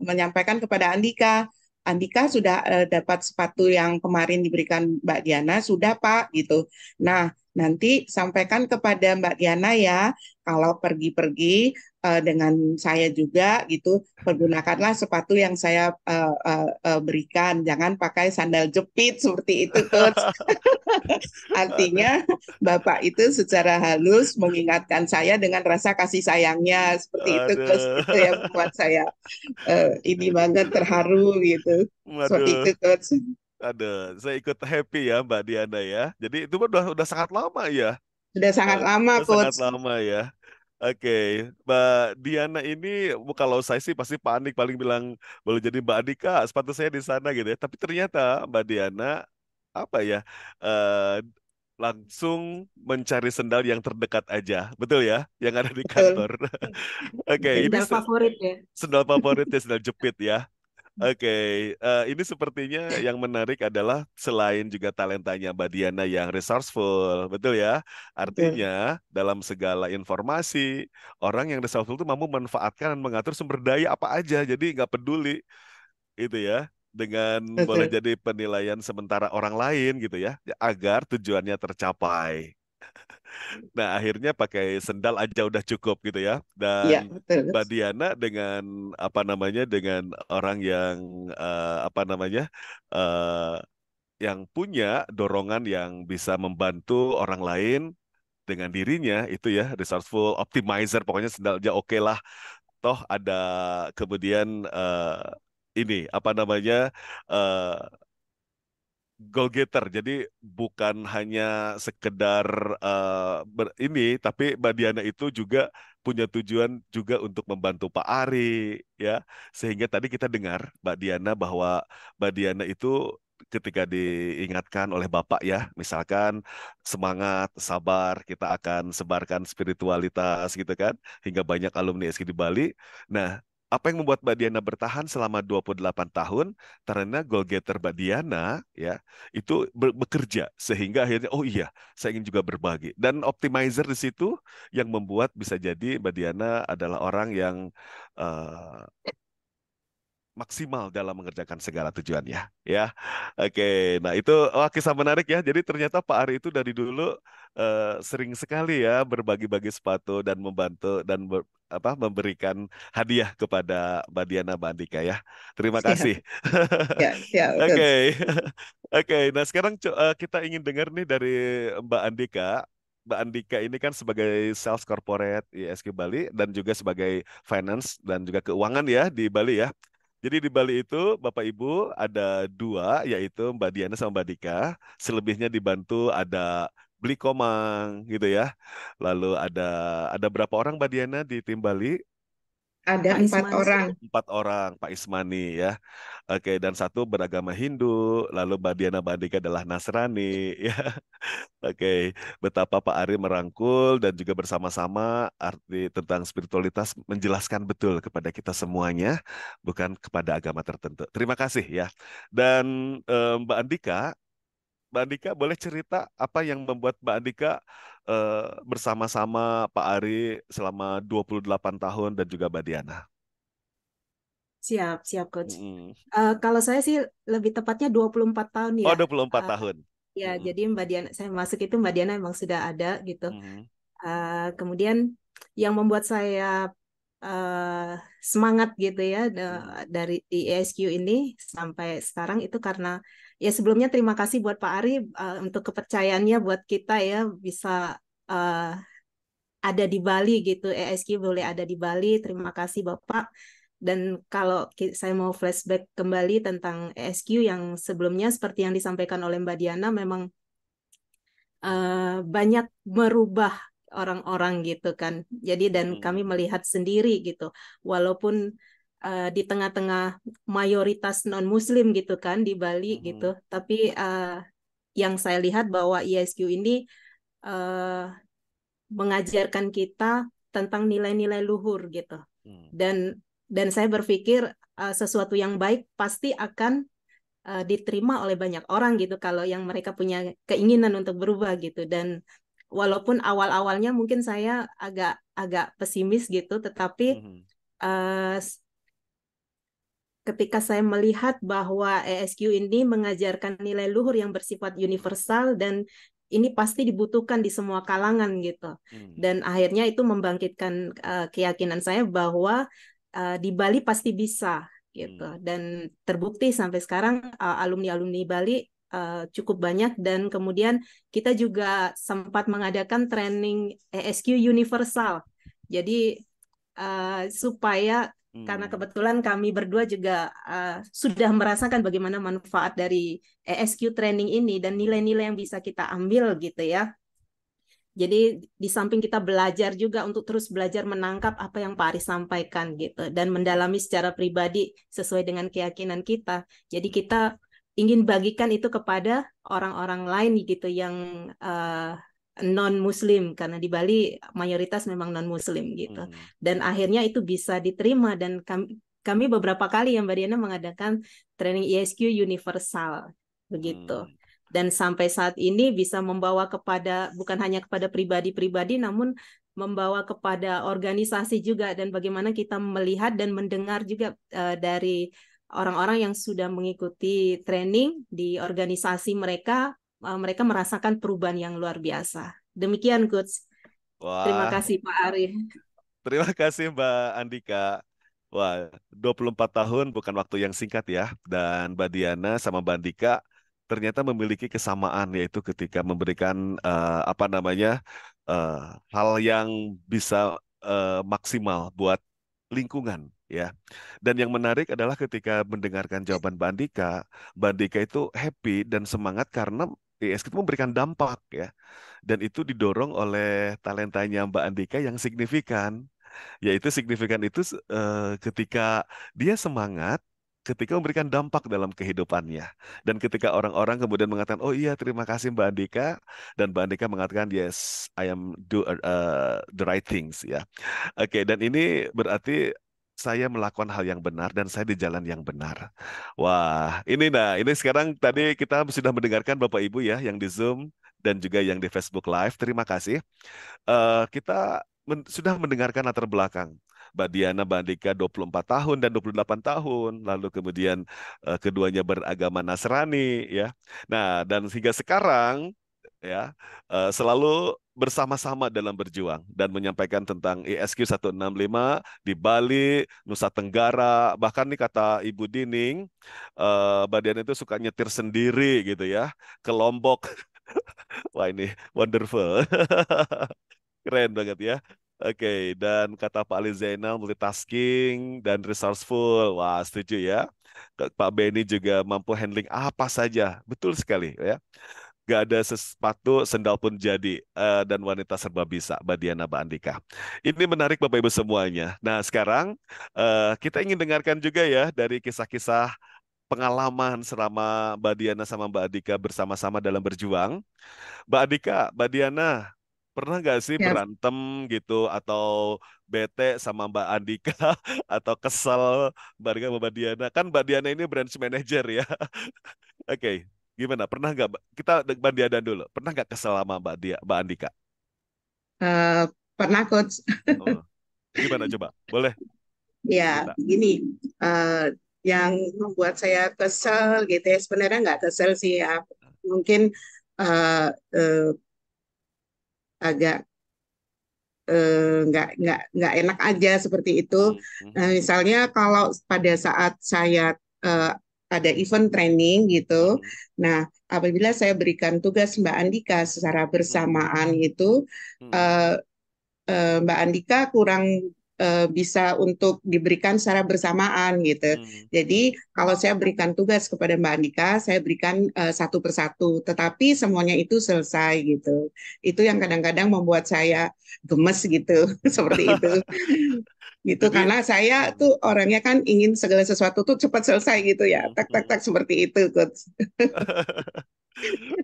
menyampaikan kepada Andika, Andika sudah dapat sepatu yang kemarin diberikan Mbak Diana, sudah Pak gitu. Nah, nanti sampaikan kepada Mbak Diana ya, kalau pergi-pergi dengan saya juga gitu, pergunakanlah sepatu yang saya berikan, jangan pakai sandal jepit seperti itu, Coach. Aduh, Artinya Bapak itu secara halus mengingatkan saya dengan rasa kasih sayangnya seperti itu, Coach. Itu aduh, yang membuat saya ini banget terharu gitu. Seperti itu, waduh, Coach. saya ikut happy ya Mbak Diana ya. Jadi itu udah sangat lama ya. Sudah sangat lama, Udah sangat Coach. lama ya. Oke, Mbak Diana ini kalau saya sih pasti panik paling bilang boleh jadi Mbak Andika sepatu saya di sana gitu ya. Tapi ternyata Mbak Diana apa ya eh, langsung mencari sendal yang terdekat aja, betul ya, yang ada di Betul. kantor. Oke, ini Sendal favorit ya. sendal favoritnya sendal jepit ya. Oke, ini sepertinya yang menarik adalah selain juga talentanya Mbak Diana yang resourceful, betul ya? Betul. Artinya dalam segala informasi, orang yang resourceful itu mampu memanfaatkan dan mengatur sumber daya apa aja, jadi nggak peduli itu ya, dengan boleh Betul. jadi penilaian sementara orang lain gitu ya, agar tujuannya tercapai. Nah, akhirnya pakai sendal aja udah cukup gitu ya. Dan Iya, betul. Mbak Diana dengan apa namanya dengan orang yang apa namanya eh, yang punya dorongan yang bisa membantu orang lain dengan dirinya itu ya resourceful optimizer pokoknya sendal aja oke lah. Toh ada kemudian ini apa namanya eh, goal getter. Jadi bukan hanya sekedar ini, tapi Mbak Diana itu juga punya tujuan juga untuk membantu Pak Ari, ya. Sehingga tadi kita dengar Mbak Diana bahwa Mbak Diana itu ketika diingatkan oleh Bapak ya, misalkan semangat, sabar, kita akan sebarkan spiritualitas gitu kan, hingga banyak alumni SK di Bali. Nah, apa yang membuat Mbak Diana bertahan selama 28 tahun? Karena goal getter Mbak Diana ya itu bekerja sehingga akhirnya oh iya saya ingin juga berbagi dan optimizer di situ yang membuat bisa jadi Mbak Diana adalah orang yang eh, maksimal dalam mengerjakan segala tujuannya ya. Oke, nah itu kisah menarik ya. Jadi ternyata Pak Ari itu dari dulu sering sekali ya berbagi-bagi sepatu dan membantu dan memberikan hadiah kepada Mbak Diana Mbak Andika ya. Terima Siap. kasih. Ya, siap, Oke. Coach. Oke, nah sekarang kita ingin dengar nih dari Mbak Andika. Mbak Andika ini kan sebagai sales corporate ISQ Bali dan juga sebagai finance dan juga keuangan ya di Bali ya. Jadi di Bali itu Bapak Ibu ada dua yaitu Mbak Diana sama Mbak Dika. Selebihnya dibantu ada Beli Komang gitu ya. Lalu ada berapa orang Mbak Diana di tim Bali? Ada Pak 4 Isman. orang. 4 orang, Pak Ismani ya. Oke, dan satu beragama Hindu, lalu Mbak Diana Mbak Andika adalah Nasrani ya. Oke, betapa Pak Ari merangkul dan juga bersama-sama arti tentang spiritualitas menjelaskan betul kepada kita semuanya, bukan kepada agama tertentu. Terima kasih ya. Dan Mbak Andika boleh cerita apa yang membuat Mbak Andika bersama-sama Pak Ari selama 28 tahun dan juga Mbak Diana. Siap, siap, Coach. Mm-mm. Kalau saya sih lebih tepatnya 24 tahun Oh, ya. 24 Eh, tahun. Ya, Mm-mm. jadi Mbak Diana, saya masuk itu Mbak Diana emang sudah ada gitu. Mhm. Kemudian yang membuat saya eh, semangat gitu ya Mhm. dari di ESQ ini sampai sekarang itu karena ya sebelumnya terima kasih buat Pak Ari untuk kepercayaannya buat kita ya bisa eh, ada di Bali gitu. ESQ boleh ada di Bali. Terima kasih Bapak. Dan kalau saya mau flashback kembali tentang ESQ yang sebelumnya seperti yang disampaikan oleh Mbak Diana memang banyak merubah orang-orang gitu kan. Jadi dan kami melihat sendiri gitu, walaupun di tengah-tengah mayoritas non-Muslim gitu kan di Bali gitu, tapi yang saya lihat bahwa ISQ ini mengajarkan kita tentang nilai-nilai luhur gitu. Dan saya berpikir sesuatu yang baik pasti akan diterima oleh banyak orang gitu kalau yang mereka punya keinginan untuk berubah gitu. Dan walaupun awal-awalnya mungkin saya agak pesimis gitu, tetapi ketika saya melihat bahwa ESQ ini mengajarkan nilai luhur yang bersifat universal dan ini pasti dibutuhkan di semua kalangan gitu. Dan akhirnya itu membangkitkan keyakinan saya bahwa di Bali pasti bisa gitu. Dan terbukti sampai sekarang alumni-alumni Bali cukup banyak, dan kemudian kita juga sempat mengadakan training ESQ universal. Jadi supaya karena kebetulan kami berdua juga sudah merasakan bagaimana manfaat dari ESQ training ini dan nilai-nilai yang bisa kita ambil gitu ya. Jadi di samping kita belajar juga untuk terus belajar menangkap apa yang Pak Aris sampaikan gitu dan mendalami secara pribadi sesuai dengan keyakinan kita. Jadi kita ingin bagikan itu kepada orang-orang lain gitu yang non-Muslim, karena di Bali mayoritas memang non-Muslim gitu. Dan akhirnya itu bisa diterima, dan kami beberapa kali yang Mbak Diana mengadakan training ESQ universal begitu. Dan sampai saat ini bisa membawa kepada bukan hanya kepada pribadi-pribadi namun membawa kepada organisasi juga, dan bagaimana kita melihat dan mendengar juga dari orang-orang yang sudah mengikuti training di organisasi mereka, mereka merasakan perubahan yang luar biasa. Demikian, Coach. Terima kasih, Pak Ari. Terima kasih, Mbak Andika. Wah, 24 tahun bukan waktu yang singkat ya. Dan Mbak Diana sama Mbak Andika ternyata memiliki kesamaan, yaitu ketika memberikan hal yang bisa maksimal buat lingkungan ya. Dan yang menarik adalah ketika mendengarkan jawaban Mbak Andika itu happy dan semangat karena ISQ itu memberikan dampak ya. Dan itu didorong oleh talentanya Mbak Andika yang signifikan. Yaitu signifikan itu ketika dia semangat, ketika memberikan dampak dalam kehidupannya. Dan ketika orang-orang kemudian mengatakan, oh iya terima kasih Mbak Andika. Dan Mbak Andika mengatakan, yes, I am do the right things ya. Oke, dan ini berarti saya melakukan hal yang benar dan saya di jalan yang benar. Wah, ini sekarang tadi kita sudah mendengarkan Bapak Ibu ya yang di Zoom dan juga yang di Facebook Live. Terima kasih. Kita sudah mendengarkan latar belakang Mbak Diana, Mbak Andika 24 tahun dan 28 tahun. Lalu kemudian keduanya beragama Nasrani ya. Nah, dan hingga sekarang ya selalu bersama-sama dalam berjuang dan menyampaikan tentang ISQ 165 di Bali, Nusa Tenggara, bahkan nih kata Ibu Dining, Mbak Diana itu suka nyetir sendiri gitu ya ke Lombok. Wah ini wonderful, keren banget ya. Oke, dan kata Pak Ali Zainal multitasking dan resourceful. Wah, setuju ya. Pak Benny juga mampu handling apa saja. Betul sekali ya. Gak ada sepatu, sendal pun jadi. Dan wanita serba bisa, Mbak Diana, Mbak Andika. Ini menarik Bapak Ibu semuanya. Nah, sekarang kita ingin dengarkan juga ya dari kisah-kisah pengalaman selama Mbak Diana sama Mbak Andika bersama-sama dalam berjuang. Mbak Andika, Mbak Diana, pernah nggak sih Ya, berantem gitu atau bete sama Mbak Andika atau kesel bareng sama Mbak Diana? Kan Mbak Diana ini branch manager ya. Oke, gimana? Pernah nggak? Kita Mbak Diana dulu. Pernah nggak kesel sama Mbak Andika? eh, pernah Coach. Oh, gimana coba? Boleh Ya, cerita? gini, yang membuat saya kesel gitu ya, sebenarnya nggak kesel sih ya, mungkin eh, eh, agak nggak enak aja seperti itu. Nah, misalnya kalau pada saat saya eh, ada event training gitu, nah apabila saya berikan tugas Mbak Andika secara bersamaan itu, eh, Mbak Andika kurang bisa untuk diberikan secara bersamaan gitu. Jadi kalau saya berikan tugas kepada Mbak Andika, saya berikan satu persatu, tetapi semuanya itu selesai gitu. Itu yang kadang-kadang membuat saya gemes gitu, seperti itu. Gitu Jadi, karena saya tuh orangnya kan ingin segala sesuatu tuh cepat selesai gitu ya. Tak tak tak seperti itu, Coach.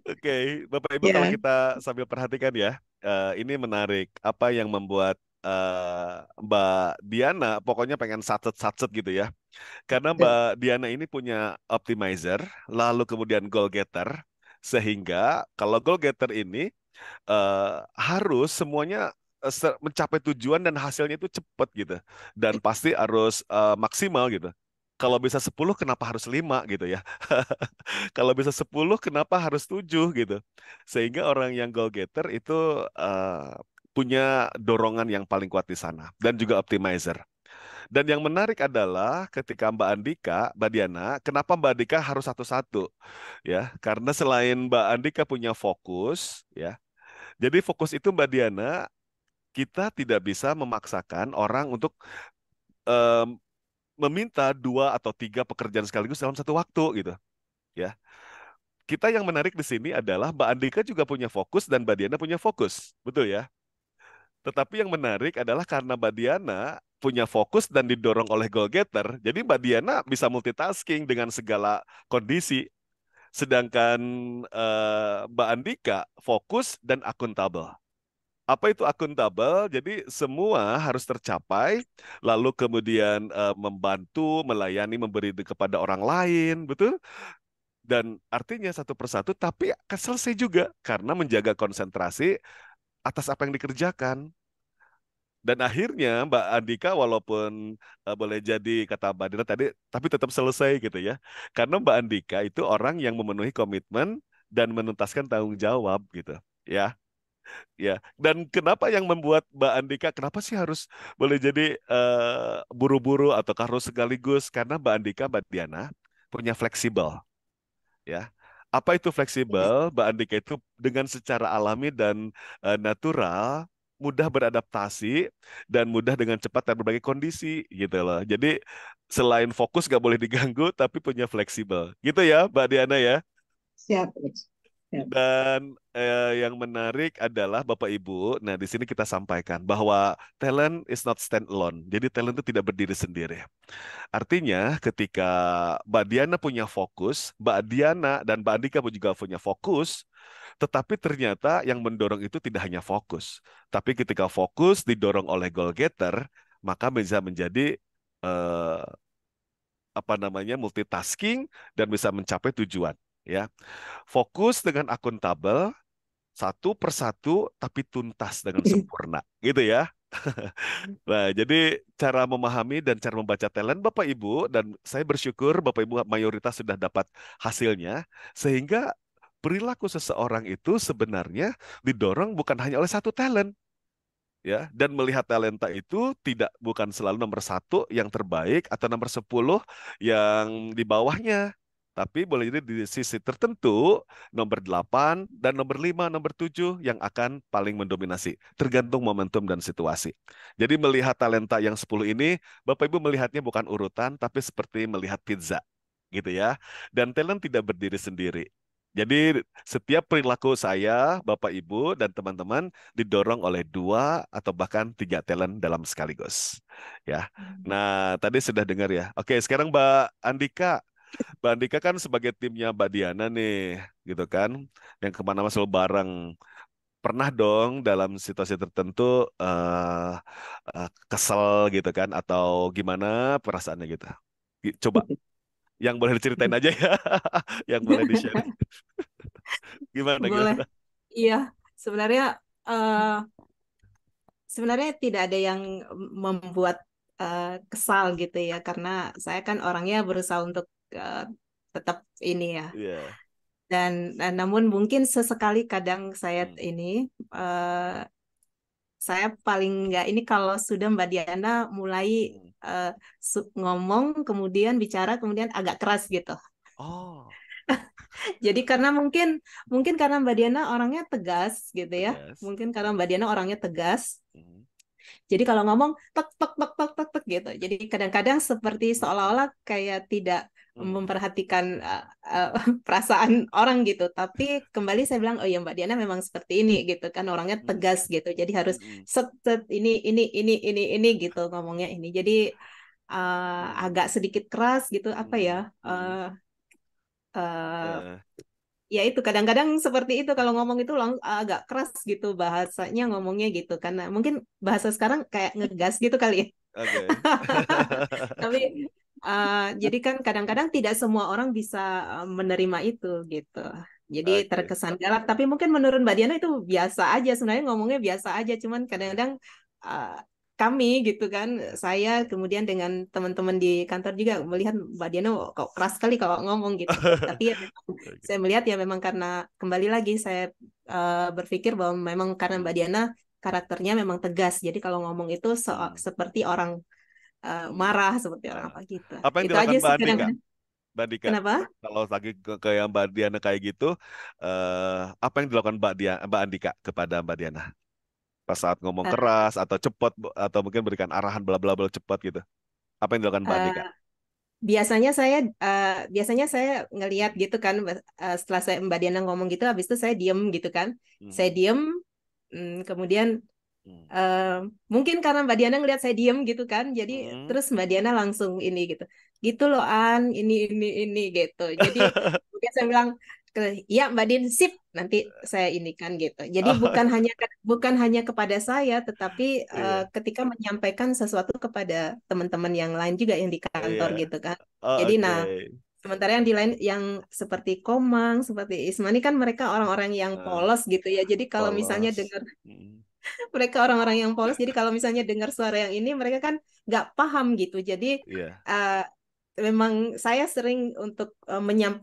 Oke, Bapak Ibu kalau Ya. kita sambil perhatikan ya, ini menarik. Apa yang membuat Mbak Diana pokoknya pengen satset-satset gitu ya. Karena Mbak Diana ini punya optimizer, lalu kemudian goal getter, sehingga kalau goal getter ini harus semuanya mencapai tujuan dan hasilnya itu cepat gitu. Dan pasti harus maksimal gitu. Kalau bisa 10 kenapa harus 5 gitu ya. Kalau bisa 10 kenapa harus 7 gitu. Sehingga orang yang goal getter itu punya dorongan yang paling kuat di sana. Dan juga optimizer. Dan yang menarik adalah ketika Mbak Andika, Mbak Diana, kenapa Mbak Andika harus satu-satu? Ya, karena selain Mbak Andika punya fokus, ya. Jadi fokus itu Mbak Diana, kita tidak bisa memaksakan orang untuk em, meminta 2 atau 3 pekerjaan sekaligus dalam satu waktu gitu, ya. Kita yang menarik di sini adalah Mbak Andika juga punya fokus dan Mbak Diana punya fokus, betul ya? Tetapi yang menarik adalah karena Mbak Diana punya fokus dan didorong oleh goal getter, jadi Mbak Diana bisa multitasking dengan segala kondisi. Sedangkan Mbak Andika fokus dan akuntabel. Apa itu akuntabel? Jadi semua harus tercapai, lalu kemudian membantu, melayani, memberi kepada orang lain, betul? Dan artinya satu persatu, tapi akan selesai juga karena menjaga konsentrasi atas apa yang dikerjakan. Dan akhirnya Mbak Andika walaupun boleh jadi kata Mbak Dina tadi, tapi tetap selesai gitu ya. Karena Mbak Andika itu orang yang memenuhi komitmen dan menuntaskan tanggung jawab gitu. Ya, ya. Dan kenapa yang membuat Mbak Andika, kenapa sih harus boleh jadi buru-buru atau harus sekaligus? Karena Mbak Andika, Mbak Diana punya fleksibel. Ya. Apa itu fleksibel? Mbak Andika itu dengan secara alami dan natural mudah beradaptasi dan mudah dengan cepat dan berbagai kondisi gitu loh. Jadi selain fokus nggak boleh diganggu tapi punya fleksibel. Gitu ya, Mbak Diana ya. Siap, Coach. Siap. Dan yang menarik adalah Bapak Ibu, nah di sini kita sampaikan bahwa talent is not stand alone. Jadi talent itu tidak berdiri sendiri. Artinya ketika Mbak Diana punya fokus, Mbak Diana dan Mbak Andika pun juga punya fokus, tetapi ternyata yang mendorong itu tidak hanya fokus. Tapi ketika fokus didorong oleh goal getter, maka bisa menjadi eh, apa namanya multitasking dan bisa mencapai tujuan. Ya, fokus dengan akuntabel satu persatu tapi tuntas dengan sempurna, gitu ya. Nah, jadi cara memahami dan cara membaca talent Bapak Ibu, dan saya bersyukur Bapak Ibu mayoritas sudah dapat hasilnya, sehingga perilaku seseorang itu sebenarnya didorong bukan hanya oleh satu talent, ya, dan melihat talenta itu tidak bukan selalu nomor 1 yang terbaik atau nomor 10 yang di bawahnya. Tapi boleh jadi di sisi tertentu nomor 8 dan nomor 5, nomor 7 yang akan paling mendominasi. Tergantung momentum dan situasi. Jadi melihat talenta yang 10 ini, Bapak Ibu melihatnya bukan urutan, tapi seperti melihat pizza. Gitu ya. Dan talent tidak berdiri sendiri. Jadi setiap perilaku saya, Bapak Ibu dan teman-teman didorong oleh 2 atau bahkan 3 talent dalam sekaligus. Ya. Nah, tadi sudah dengar ya. Oke, sekarang Mbak Andika. Mbak Andika kan sebagai timnya Mbak Diana nih, gitu kan, yang kemana-mana selalu bareng. Pernah dong dalam situasi tertentu kesel gitu kan, atau gimana perasaannya gitu? Coba, yang boleh diceritain aja ya, yang boleh di-share. Gimana, Boleh. gimana? Iya, sebenarnya eh, sebenarnya tidak ada yang membuat kesal gitu ya, karena saya kan orangnya berusaha untuk eh, tetap ini ya. Iya. Dan namun mungkin sesekali kadang saya Hmm. ini saya paling nggak ini kalau sudah Mbak Diana mulai Hmm. ngomong kemudian bicara kemudian agak keras gitu. Oh, Jadi karena mungkin mungkin karena Mbak Diana orangnya tegas gitu ya. tegas. Mungkin karena Mbak Diana orangnya tegas. Hmm. Jadi kalau ngomong tek tek tek tek tek tek gitu. Jadi kadang-kadang seperti seolah-olah kayak tidak memperhatikan perasaan orang gitu. Tapi kembali saya bilang, oh ya Mbak Diana memang seperti ini gitu kan, orangnya tegas gitu. Jadi harus set set ini gitu ngomongnya ini. Jadi agak sedikit keras gitu apa ya? eh, Eh, Ya itu kadang-kadang seperti itu kalau ngomong itu agak keras gitu bahasanya ngomongnya gitu karena mungkin bahasa sekarang kayak ngegas gitu kali ya. Oke. Tapi jadi kan kadang-kadang tidak semua orang bisa menerima itu gitu. Jadi Oke. terkesan galak. Tapi mungkin menurut Mbak Diana itu biasa aja sebenarnya ngomongnya biasa aja. Cuman kadang-kadang uh, kami gitu kan, saya kemudian dengan teman-teman di kantor juga melihat Mbak Diana kok keras sekali kalau ngomong gitu. Tapi ya memang Oke. saya melihat ya memang karena kembali lagi saya berpikir bahwa memang karena Mbak Diana karakternya memang tegas. Jadi kalau ngomong itu seperti orang marah seperti orang Ah. apa gitu. Apa yang Itu aja dilakukan sih Mbak Andika? kadang-kadang. Mbak Andika, Kenapa? kalau lagi ke yang Mbak Diana kayak gitu, apa yang dilakukan Mbak Andika kepada Mbak Diana? Pas saat ngomong Eh, keras atau cepat atau mungkin berikan arahan bla bla bla cepat gitu. Apa yang dilakukan Mbak Andika? eh, biasanya saya ngelihat gitu kan setelah saya Mbak Diana ngomong gitu habis itu saya diem gitu kan. Saya Hmm. diem kemudian Hmm. mungkin karena Mbak Diana ngelihat saya diem gitu kan, jadi Hmm. terus Mbak Diana langsung ini gitu, gitu loh An, ini gitu. Jadi mungkin saya bilang ya Mbak Din sip, nanti saya ini kan gitu. Jadi Oh, bukan hanya kepada saya, tetapi iya, ketika menyampaikan sesuatu kepada teman-teman yang lain juga yang di kantor iya. gitu kan. Oh, Jadi oke. nah sementara yang di lain yang seperti Komang, seperti Ismani kan mereka orang-orang yang Ah, polos gitu ya. Jadi kalau misalnya polos. dengar Hmm. mereka orang-orang yang polos jadi kalau misalnya dengar suara yang ini mereka kan nggak paham gitu jadi Iya. uh, memang saya sering untuk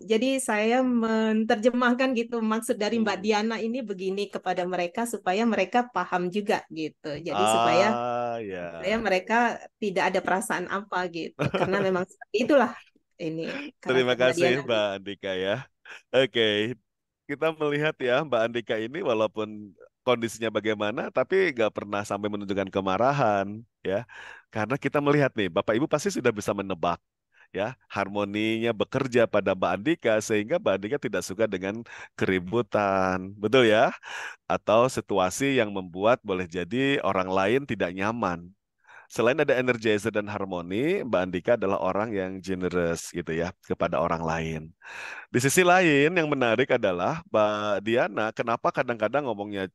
jadi saya menerjemahkan gitu maksud dari Mbak Hmm. Diana ini begini kepada mereka supaya mereka paham juga gitu jadi Ah, supaya ya. mereka tidak ada perasaan apa gitu karena memang seperti itulah ini Terima karakter Mbak kasih Diana. Mbak Andika ya. Oke, kita melihat ya Mbak Andika ini walaupun kondisinya bagaimana, tapi nggak pernah sampai menunjukkan kemarahan ya. Karena kita melihat nih, Bapak Ibu pasti sudah bisa menebak ya harmoninya bekerja pada Mbak Andika sehingga Mbak Andika tidak suka dengan keributan, betul ya? Atau situasi yang membuat boleh jadi orang lain tidak nyaman. Selain ada energizer dan harmoni, Mbak Andika adalah orang yang generous gitu ya kepada orang lain. Di sisi lain yang menarik adalah Mbak Diana, kenapa kadang-kadang ngomongnya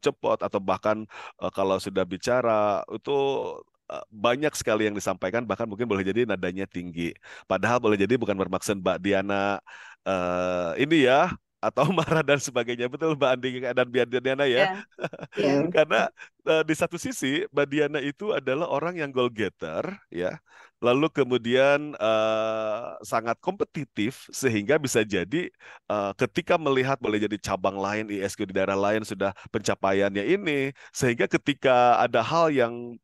cepat atau bahkan kalau sudah bicara itu banyak sekali yang disampaikan, bahkan mungkin boleh jadi nadanya tinggi. Padahal boleh jadi bukan bermaksud Mbak Diana ini ya atau marah dan sebagainya. Betul Mbak Andika dan Mbak Diana ya. Ya, ya. Karena di satu sisi Mbak Diana itu adalah orang yang goal getter ya. Lalu kemudian sangat kompetitif sehingga bisa jadi ketika melihat boleh jadi cabang lain ISQ di daerah lain sudah pencapaiannya ini sehingga ketika ada hal yang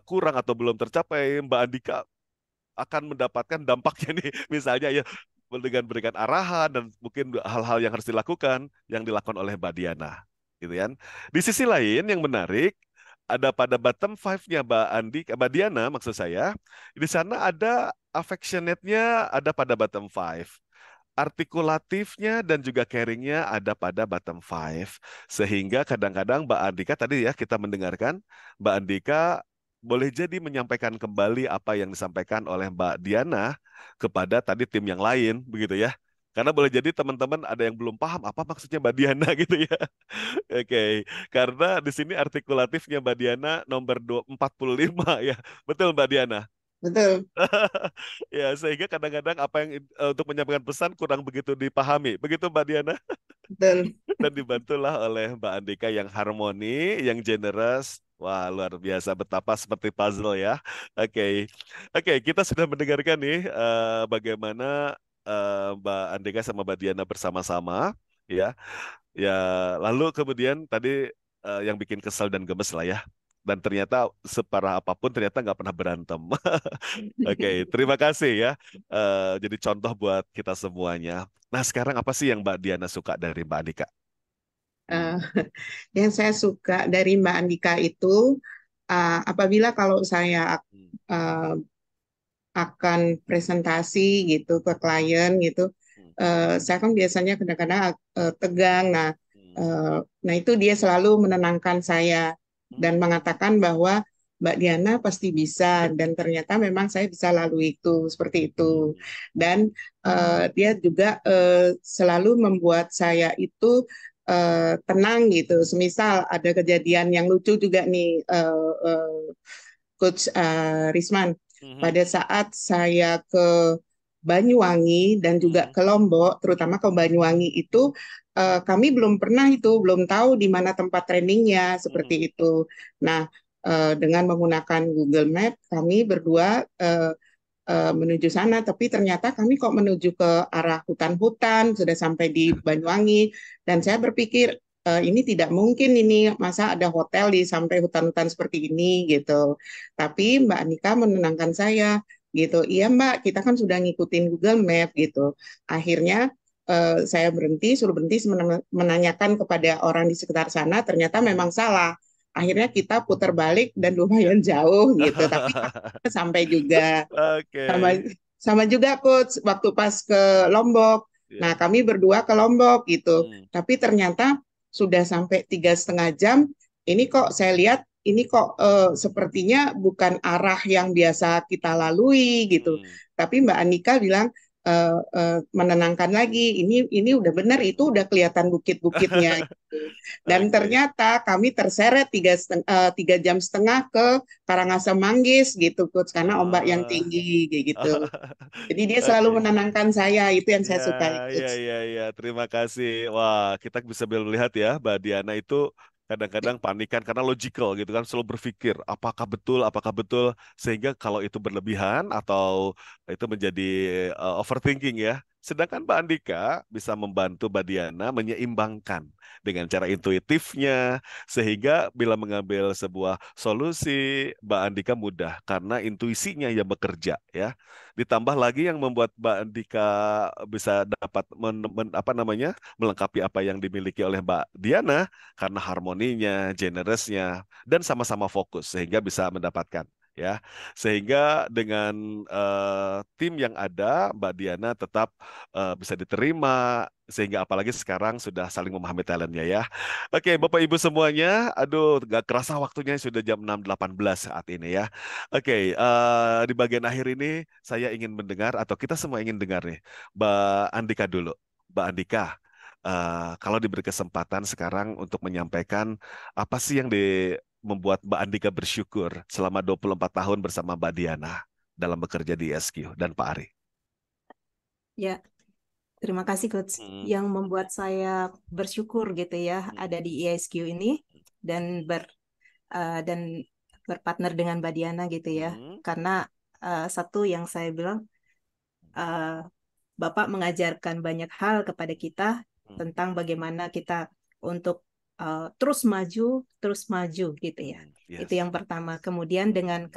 kurang atau belum tercapai Mbak Andika akan mendapatkan dampaknya nih misalnya ya dengan berikan arahan dan mungkin hal-hal yang harus dilakukan oleh Mbak Diana gitu kan. Di sisi lain yang menarik ada pada bottom five-nya Mbak Diana maksud saya, di sana ada affectionate-nya ada pada bottom five. Artikulatifnya dan juga caring-nya ada pada bottom five. Sehingga kadang-kadang Mbak Andika tadi ya kita mendengarkan, Mbak Andika boleh jadi menyampaikan kembali apa yang disampaikan oleh Mbak Diana kepada tadi tim yang lain, begitu ya. Karena boleh jadi teman-teman ada yang belum paham apa maksudnya Mbak Diana gitu ya. Oke, karena di sini artikulatifnya Mbak Diana nomor 45 ya. Betul Mbak Diana? Betul, Ya, sehingga kadang-kadang apa yang untuk menyampaikan pesan kurang begitu dipahami. Begitu Mbak Diana? betul. Dan dibantulah oleh Mbak Andika yang harmoni, yang generous. Wah, luar biasa betapa seperti puzzle ya. Oke. Oke, kita sudah mendengarkan nih bagaimana Mbak Andika sama Mbak Diana bersama-sama ya. Ya, lalu kemudian tadi yang bikin kesal dan gemes lah ya. Dan ternyata separah apapun ternyata nggak pernah berantem. Oke, terima kasih ya. Jadi contoh buat kita semuanya. Nah, sekarang apa sih yang Mbak Diana suka dari Mbak Andika? Eh, yang saya suka dari Mbak Andika itu apabila kalau saya uh, akan presentasi gitu ke klien gitu, saya kan biasanya kadang-kadang tegang. Nah itu dia selalu menenangkan saya dan mengatakan bahwa Mbak Diana pasti bisa, dan ternyata memang saya bisa lalui itu seperti itu. Dan dia juga selalu membuat saya itu tenang gitu. Semisal ada kejadian yang lucu juga nih, Coach Risman, pada saat saya ke Banyuwangi dan juga ke Lombok, terutama ke Banyuwangi itu kami belum pernah itu, belum tahu di mana tempat trainingnya seperti itu. Nah, dengan menggunakan Google Map, kami berdua menuju sana, tapi ternyata kami kok menuju ke arah hutan-hutan, sudah sampai di Banyuwangi, dan saya berpikir ini tidak mungkin, ini masa ada hotel di sampai hutan-hutan seperti ini gitu. Tapi Mbak Anika menenangkan saya gitu. Iya Mbak, kita kan sudah ngikutin Google Map gitu. Akhirnya saya suruh berhenti menanyakan kepada orang di sekitar sana, ternyata memang salah. Akhirnya kita putar balik dan lumayan jauh gitu, tapi sampai juga. Sama Oke. sama juga Coach waktu pas ke Lombok. Nah, Ya. kami berdua ke Lombok gitu. Tapi ternyata sudah sampai 3,5 jam. Ini kok saya lihat ini kok sepertinya bukan arah yang biasa kita lalui gitu. Tapi Mbak Anika bilang menenangkan lagi. Ini udah benar, itu udah kelihatan bukit-bukitnya. Dan Oke. ternyata kami terseret 3,5 jam ke Karangasem Manggis gitu, Coach, karena ombak yang Oh. tinggi kayak gitu. Jadi dia selalu Oke. menenangkan saya, itu yang saya Ya, sukai, ya, Coach. ya, ya. Terima kasih. Wah, kita bisa melihat ya, Mbak Diana itu kadang-kadang panikan karena logical gitu kan, selalu berpikir apakah betul, sehingga kalau itu berlebihan atau itu menjadi overthinking ya. Sedangkan Mbak Andika bisa membantu Mbak Diana menyeimbangkan dengan cara intuitifnya, sehingga bila mengambil sebuah solusi, Mbak Andika mudah karena intuisinya yang bekerja ya. Ditambah lagi yang membuat Mbak Andika bisa dapat apa namanya, melengkapi apa yang dimiliki oleh Mbak Diana karena harmoninya, generousnya, dan sama-sama fokus sehingga bisa mendapatkan ya. Sehingga dengan tim yang ada, Mbak Diana tetap bisa diterima, sehingga apalagi sekarang sudah saling memahami talentnya ya. Oke, Bapak Ibu semuanya, aduh gak kerasa waktunya sudah jam 6.18 saat ini ya. Oke, di bagian akhir ini saya ingin mendengar atau kita semua ingin dengar nih, Mbak Andika dulu. Mbak Andika, kalau diberi kesempatan sekarang untuk menyampaikan apa sih yang membuat Mbak Andika bersyukur selama 24 tahun bersama Mbak Diana dalam bekerja di SQ dan Pak Ari. Ya, terima kasih Coach. Yang membuat saya bersyukur gitu ya ada di ISQ ini dan dan berpartner dengan Mbak Diana gitu ya. Karena satu yang saya bilang, Bapak mengajarkan banyak hal kepada kita tentang bagaimana kita untuk terus maju gitu ya. Itu Yes. yang pertama. Kemudian dengan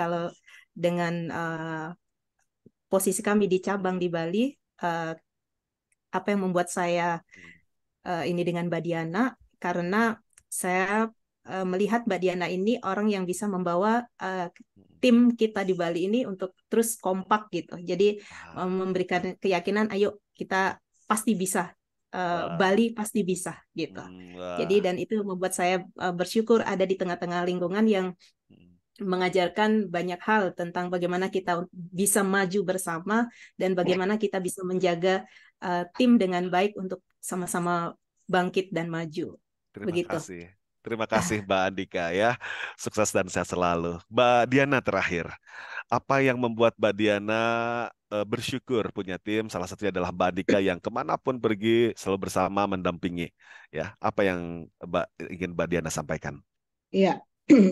posisi kami di cabang di Bali, apa yang membuat saya ini dengan Mbak Diana, karena saya melihat Mbak Diana ini orang yang bisa membawa tim kita di Bali ini untuk terus kompak gitu. Jadi memberikan keyakinan, ayo kita pasti bisa, Bali pasti bisa gitu. Jadi dan itu membuat saya bersyukur ada di tengah-tengah lingkungan yang mengajarkan banyak hal tentang bagaimana kita bisa maju bersama dan bagaimana kita bisa menjaga tim dengan baik untuk sama-sama bangkit dan maju. Terima Begitu. kasih. Terima kasih Mbak Andika ya. Sukses dan sehat selalu. Mbak Diana terakhir. Apa yang membuat Mbak Diana bersyukur punya tim? Salah satunya adalah Mbak Andika yang kemanapun pergi selalu bersama mendampingi. Ya, apa yang ingin Mbak Diana sampaikan? Iya,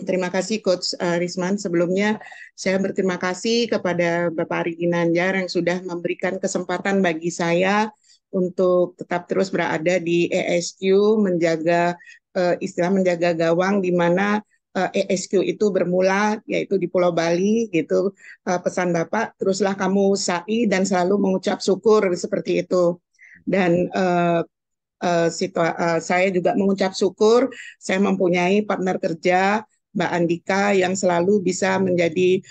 terima kasih Coach Risman. Sebelumnya saya berterima kasih kepada Bapak Ari Ginanjar yang sudah memberikan kesempatan bagi saya untuk tetap terus berada di ESQ, menjaga gawang di mana ESQ itu bermula, yaitu di Pulau Bali gitu. Pesan Bapak, teruslah kamu sa'i dan selalu mengucap syukur seperti itu. Dan saya juga mengucap syukur saya mempunyai partner kerja Mbak Andika yang selalu bisa menjadi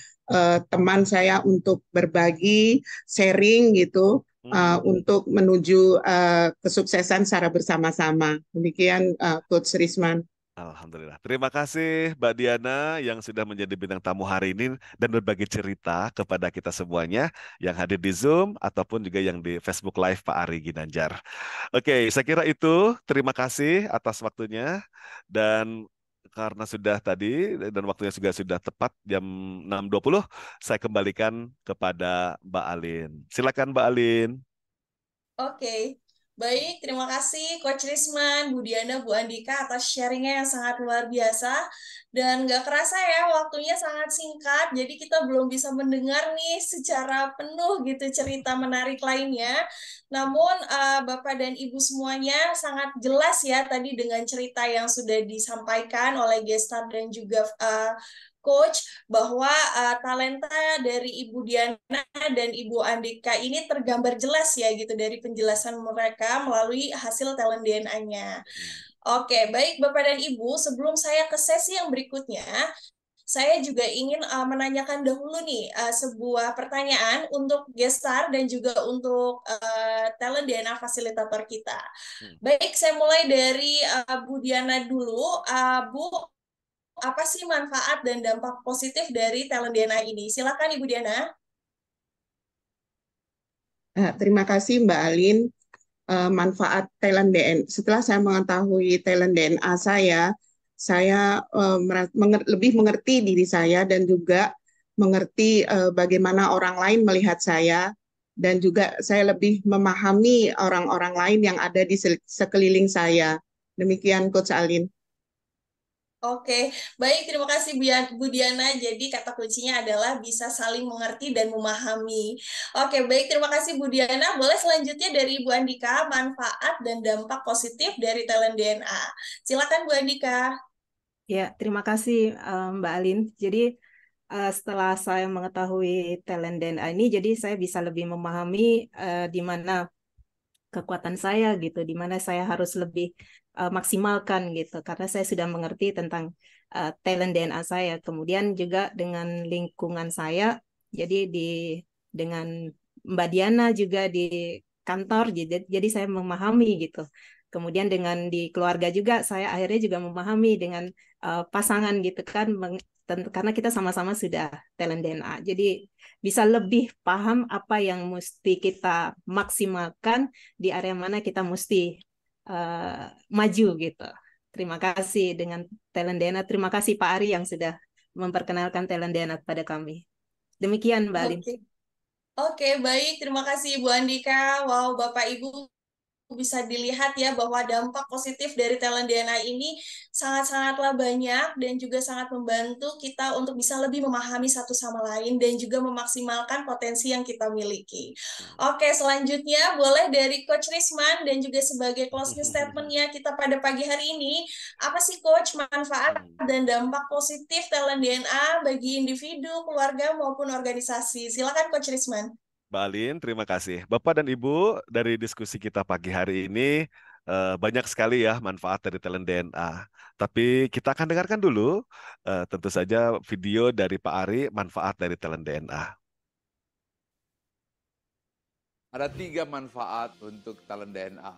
teman saya untuk berbagi, sharing gitu, untuk menuju kesuksesan secara bersama-sama. Demikian Coach Risman. Alhamdulillah. Terima kasih Mbak Diana yang sudah menjadi bintang tamu hari ini dan berbagi cerita kepada kita semuanya yang hadir di Zoom ataupun juga yang di Facebook Live Pak Ari Ginanjar. Oke, saya kira itu. Terima kasih atas waktunya dan karena sudah tadi dan waktunya juga sudah tepat jam 6.20, saya kembalikan kepada Mbak Alin. Silakan Mbak Alin. Oke, baik. Terima kasih Coach Risman, Bu Diana, Bu Andika atas sharingnya yang sangat luar biasa. Dan nggak kerasa ya, waktunya sangat singkat, jadi kita belum bisa mendengar nih secara penuh gitu cerita menarik lainnya. Namun Bapak dan Ibu semuanya sangat jelas ya tadi dengan cerita yang sudah disampaikan oleh Gestar dan juga Coach bahwa talenta dari Ibu Diana dan Ibu Andika ini tergambar jelas ya gitu dari penjelasan mereka melalui hasil talent DNA-nya. Oke, baik Bapak dan Ibu, sebelum saya ke sesi yang berikutnya, saya juga ingin menanyakan dahulu nih sebuah pertanyaan untuk Gestar dan juga untuk talent DNA fasilitator kita. Baik, saya mulai dari Bu Diana dulu. Bu, apa sih manfaat dan dampak positif dari talent DNA ini? Silakan Ibu Diana. Terima kasih Mbak Alin. Manfaat talent DNA. Setelah saya mengetahui talent DNA saya lebih mengerti diri saya dan juga mengerti bagaimana orang lain melihat saya dan juga saya lebih memahami orang-orang lain yang ada di sekeliling saya. Demikian Coach Alin. Oke, baik. Terima kasih Bu Diana. Jadi kata kuncinya adalah bisa saling mengerti dan memahami. Oke, baik. Terima kasih Bu Diana. Boleh selanjutnya dari Bu Andika, manfaat dan dampak positif dari talent DNA. Silakan Bu Andika. Ya, terima kasih Mbak Alin. Jadi setelah saya mengetahui talent DNA ini, jadi saya bisa lebih memahami di mana kekuatan saya gitu, di mana saya harus lebih maksimalkan gitu, karena saya sudah mengerti tentang talent DNA saya. Kemudian juga dengan lingkungan saya, jadi dengan Mbak Diana juga di kantor, jadi saya memahami gitu. Kemudian dengan di keluarga juga saya akhirnya juga memahami dengan pasangan gitu kan, karena kita sama-sama sudah talent DNA. Jadi bisa lebih paham apa yang mesti kita maksimalkan di area mana kita mesti maju gitu. Terima kasih dengan talent DNA. Terima kasih Pak Ari yang sudah memperkenalkan talent DNA kepada kami. Demikian Mbak Alim. Oke, baik. Terima kasih Bu Andika. Wow, Bapak Ibu bisa dilihat ya bahwa dampak positif dari talent DNA ini sangat-sangatlah banyak dan juga sangat membantu kita untuk bisa lebih memahami satu sama lain dan juga memaksimalkan potensi yang kita miliki. Oke, selanjutnya boleh dari Coach Risman dan juga sebagai closing statement-nya kita pada pagi hari ini, apa sih Coach manfaat dan dampak positif talent DNA bagi individu, keluarga maupun organisasi? Silakan Coach Risman. Mbak Alin, terima kasih. Bapak dan Ibu, dari diskusi kita pagi hari ini, banyak sekali ya manfaat dari talent DNA. Tapi kita akan dengarkan dulu, tentu saja video dari Pak Ari, manfaat dari talent DNA. Ada 3 manfaat untuk talent DNA.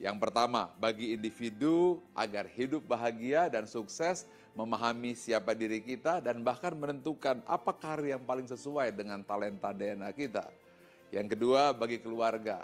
Yang pertama, bagi individu agar hidup bahagia dan sukses, memahami siapa diri kita, dan bahkan menentukan apa karir yang paling sesuai dengan talenta DNA kita. Yang kedua, bagi keluarga.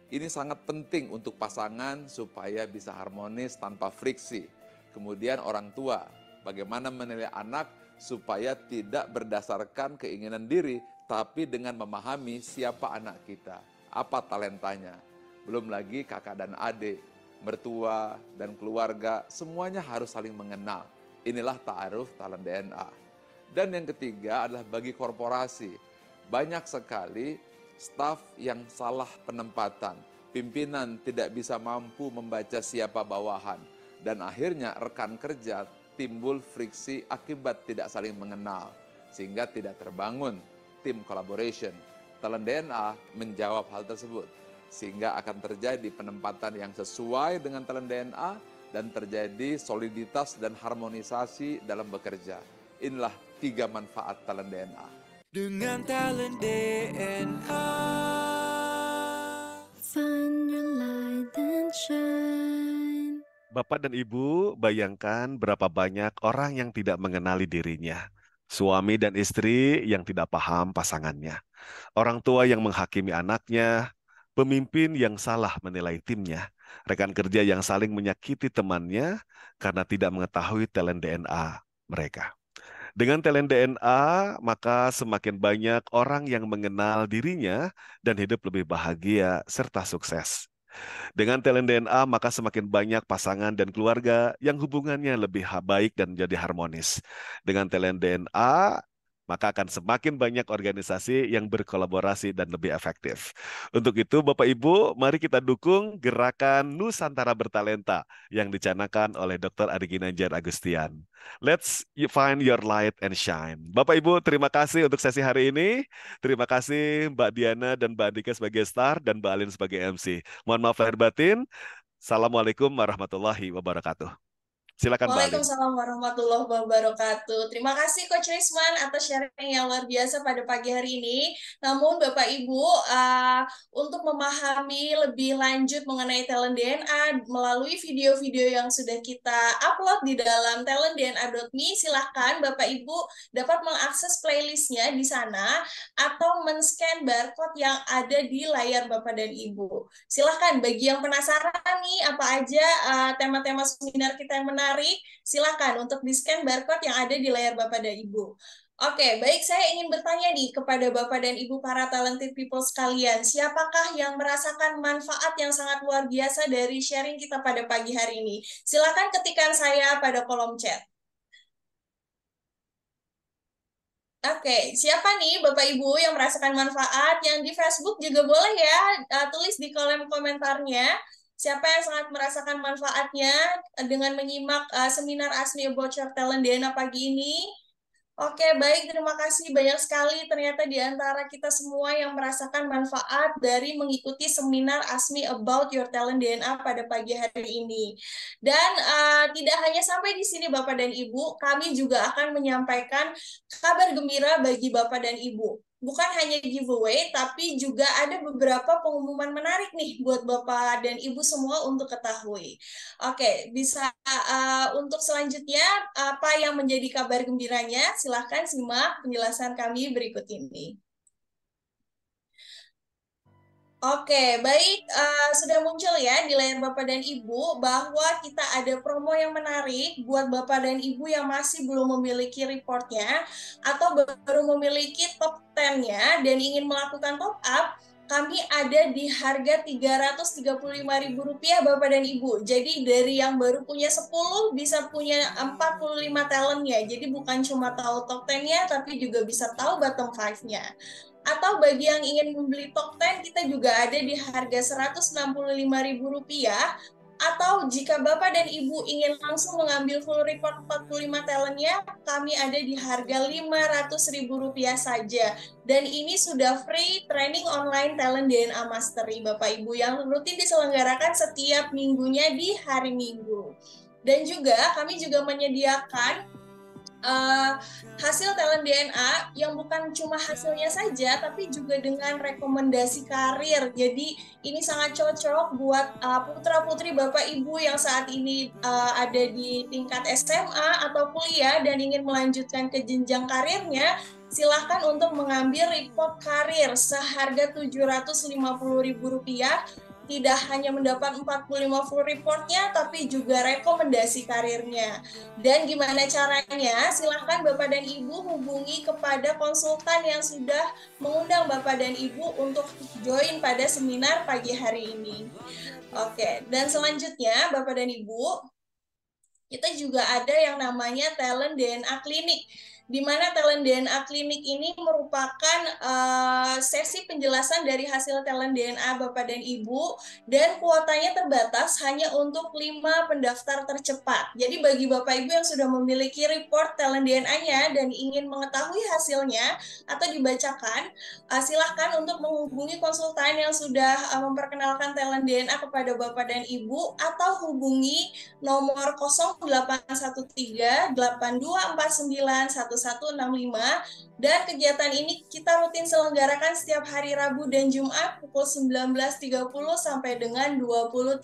Ini sangat penting untuk pasangan supaya bisa harmonis tanpa friksi. Kemudian orang tua, bagaimana menilai anak supaya tidak berdasarkan keinginan diri, tapi dengan memahami siapa anak kita, apa talentanya. Belum lagi kakak dan adik, mertua dan keluarga, semuanya harus saling mengenal. Inilah ta'aruf talent DNA. Dan yang ketiga adalah bagi korporasi. Banyak sekali staf yang salah penempatan, pimpinan tidak bisa mampu membaca siapa bawahan, dan akhirnya rekan kerja timbul friksi akibat tidak saling mengenal, sehingga tidak terbangun tim collaboration. Talent DNA menjawab hal tersebut, sehingga akan terjadi penempatan yang sesuai dengan talent DNA, dan terjadi soliditas dan harmonisasi dalam bekerja. Inilah 3 manfaat talent DNA. Dengan talent DNA. Find your light and shine. Bapak dan Ibu, bayangkan berapa banyak orang yang tidak mengenali dirinya. Suami dan istri yang tidak paham pasangannya. Orang tua yang menghakimi anaknya. Pemimpin yang salah menilai timnya. Rekan kerja yang saling menyakiti temannya karena tidak mengetahui talent DNA mereka. Dengan talent DNA, maka semakin banyak orang yang mengenal dirinya dan hidup lebih bahagia serta sukses. Dengan talent DNA, maka semakin banyak pasangan dan keluarga yang hubungannya lebih baik dan menjadi harmonis. Dengan talent DNA, maka akan semakin banyak organisasi yang berkolaborasi dan lebih efektif. Untuk itu, Bapak Ibu, mari kita dukung gerakan Nusantara Bertalenta yang dicanangkan oleh Dr. Adi Ginanjar Agustian. Let's find your light and shine. Bapak Ibu, terima kasih untuk sesi hari ini. Terima kasih Mbak Diana dan Mbak Andika sebagai star dan Mbak Alin sebagai MC. Mohon maaf lahir batin. Assalamualaikum warahmatullahi wabarakatuh. Silakan Mbak Alin. Waalaikumsalam warahmatullahi wabarakatuh. Terima kasih Coach Risman atas sharing yang luar biasa pada pagi hari ini. Namun Bapak Ibu, untuk memahami lebih lanjut mengenai talent DNA melalui video-video yang sudah kita upload di dalam talentdna.me, silahkan Bapak Ibu dapat mengakses playlistnya di sana atau men-scan barcode yang ada di layar Bapak dan Ibu. Silahkan bagi yang penasaran nih apa aja tema-tema seminar kita yang menarik, silakan untuk di-scan barcode yang ada di layar Bapak dan Ibu. Oke, baik, saya ingin bertanya nih kepada Bapak dan Ibu para talented people sekalian, siapakah yang merasakan manfaat yang sangat luar biasa dari sharing kita pada pagi hari ini? Silakan ketikkan saya pada kolom chat. Oke, siapa nih Bapak Ibu yang merasakan manfaat? Yang di Facebook juga boleh ya, tulis di kolom komentarnya. Siapa yang sangat merasakan manfaatnya dengan menyimak seminar Ask Me About Your Talent DNA pagi ini? Oke, baik. Terima kasih banyak sekali. Ternyata di antara kita semua yang merasakan manfaat dari mengikuti seminar Ask Me About Your Talent DNA pada pagi hari ini. Dan tidak hanya sampai di sini Bapak dan Ibu, kami juga akan menyampaikan kabar gembira bagi Bapak dan Ibu. Bukan hanya giveaway, tapi juga ada beberapa pengumuman menarik nih buat Bapak dan Ibu semua untuk ketahui. Oke, bisa untuk selanjutnya, apa yang menjadi kabar gembiranya? Silahkan simak penjelasan kami berikut ini. Oke, baik. Sudah muncul ya di layar Bapak dan Ibu bahwa kita ada promo yang menarik buat Bapak dan Ibu yang masih belum memiliki reportnya atau baru memiliki top 10-nya dan ingin melakukan top up. Kami ada di harga Rp335.000 Bapak dan Ibu. Jadi dari yang baru punya 10 bisa punya 45 talentnya. Jadi bukan cuma tahu top 10-nya tapi juga bisa tahu bottom 5-nya. Atau bagi yang ingin membeli top 10, kita juga ada di harga Rp165.000. Atau jika Bapak dan Ibu ingin langsung mengambil full report 45 talentnya, kami ada di harga Rp500.000 saja. Dan ini sudah free training online talent DNA Mastery, Bapak Ibu, yang rutin diselenggarakan setiap minggunya di hari Minggu. Dan juga kami juga menyediakan hasil talent DNA yang bukan cuma hasilnya saja, tapi juga dengan rekomendasi karir. Jadi ini sangat cocok buat putra-putri Bapak Ibu yang saat ini ada di tingkat SMA atau kuliah dan ingin melanjutkan ke jenjang karirnya. Silahkan untuk mengambil report karir seharga Rp750.000. Tidak hanya mendapat 45 full reportnya, tapi juga rekomendasi karirnya. Dan gimana caranya? Silahkan Bapak dan Ibu hubungi kepada konsultan yang sudah mengundang Bapak dan Ibu untuk join pada seminar pagi hari ini. Oke, dan selanjutnya Bapak dan Ibu, kita juga ada yang namanya Talent DNA Clinic. di mana talent DNA klinik ini merupakan sesi penjelasan dari hasil talent DNA Bapak dan Ibu, dan kuotanya terbatas hanya untuk 5 pendaftar tercepat. Jadi bagi Bapak Ibu yang sudah memiliki report talent DNA-nya dan ingin mengetahui hasilnya atau dibacakan, silahkan untuk menghubungi konsultan yang sudah memperkenalkan talent DNA kepada Bapak dan Ibu, atau hubungi nomor 0813 8249 1165. Dan kegiatan ini kita rutin selenggarakan setiap hari Rabu dan Jumat pukul 19.30 sampai dengan 20.30.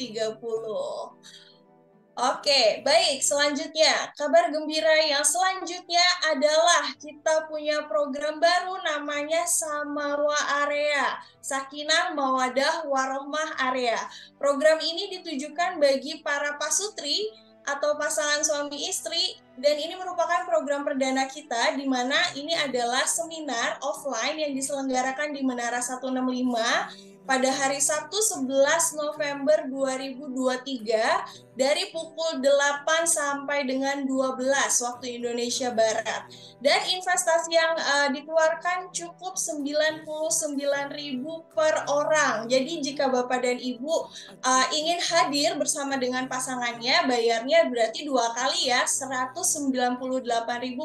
Oke, baik. Selanjutnya, kabar gembira yang selanjutnya adalah kita punya program baru namanya Samarwa Area, Sakinah Mawadah Warohmah Area. Program ini ditujukan bagi para pasutri atau pasangan suami istri, dan ini merupakan program perdana kita, di mana ini adalah seminar offline yang diselenggarakan di Menara 165 pada hari Sabtu 11 November 2023 dari pukul 8 sampai dengan 12 waktu Indonesia Barat. Dan investasi yang dikeluarkan cukup 99.000 per orang. Jadi jika Bapak dan Ibu ingin hadir bersama dengan pasangannya, bayarnya berarti 2 kali ya, 198.000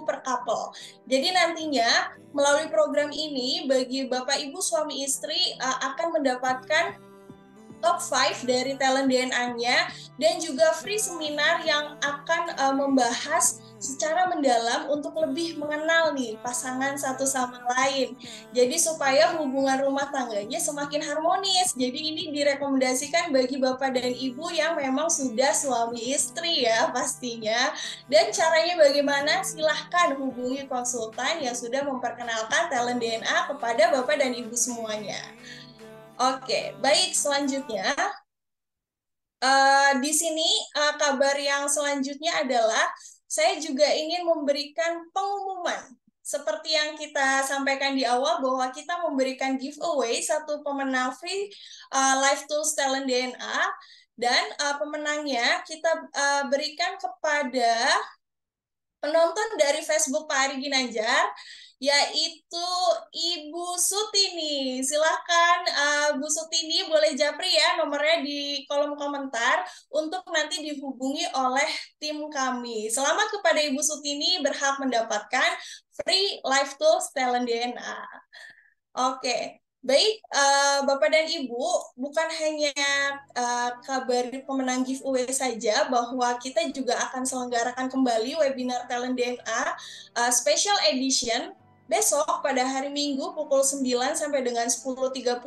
per couple. Jadi nantinya melalui program ini bagi Bapak Ibu suami istri akan mendapatkan top 5 dari talent DNA-nya dan juga free seminar yang akan membahas secara mendalam untuk lebih mengenal nih pasangan satu sama lain. Jadi supaya hubungan rumah tangganya semakin harmonis. Jadi ini direkomendasikan bagi Bapak dan Ibu yang memang sudah suami istri ya pastinya. Dan caranya bagaimana? Silahkan hubungi konsultan yang sudah memperkenalkan talent DNA kepada Bapak dan Ibu semuanya. Oke, baik, selanjutnya di sini kabar yang selanjutnya adalah saya juga ingin memberikan pengumuman seperti yang kita sampaikan di awal, bahwa kita memberikan giveaway satu pemenang free Life Tools Talent DNA, dan pemenangnya kita berikan kepada penonton dari Facebook Pak Ari Ginanjar, yaitu Ibu Sutini. Silahkan Bu Sutini boleh japri ya nomornya di kolom komentar untuk nanti dihubungi oleh tim kami. Selamat kepada Ibu Sutini, berhak mendapatkan free Life Tools Talent DNA. Oke. Baik, Bapak dan Ibu, bukan hanya kabar pemenang giveaway saja, bahwa kita juga akan selenggarakan kembali webinar Talent DNA Special Edition besok pada hari Minggu pukul 9 sampai dengan 10.30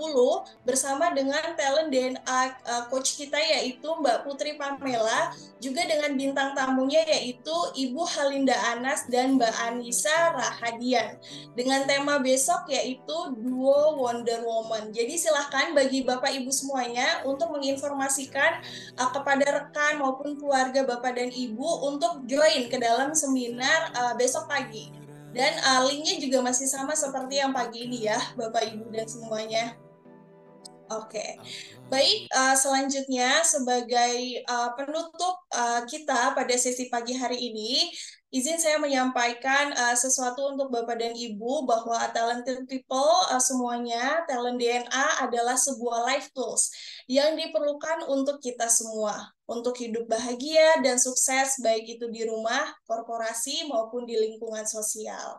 bersama dengan talent DNA coach kita yaitu Mbak Putri Pamela, juga dengan bintang tamunya yaitu Ibu Halinda Anas dan Mbak Anissa Rahadian, dengan tema besok yaitu Duo Wonder Woman. Jadi silahkan bagi Bapak Ibu semuanya untuk menginformasikan kepada rekan maupun keluarga Bapak dan Ibu untuk join ke dalam seminar besok pagi. Dan linknya juga masih sama seperti yang pagi ini ya, Bapak Ibu dan semuanya. Oke, baik, selanjutnya sebagai penutup kita pada sesi pagi hari ini, izin saya menyampaikan sesuatu untuk Bapak dan Ibu, bahwa talented people semuanya, talent DNA adalah sebuah life tools yang diperlukan untuk kita semua, untuk hidup bahagia dan sukses, baik itu di rumah, korporasi, maupun di lingkungan sosial.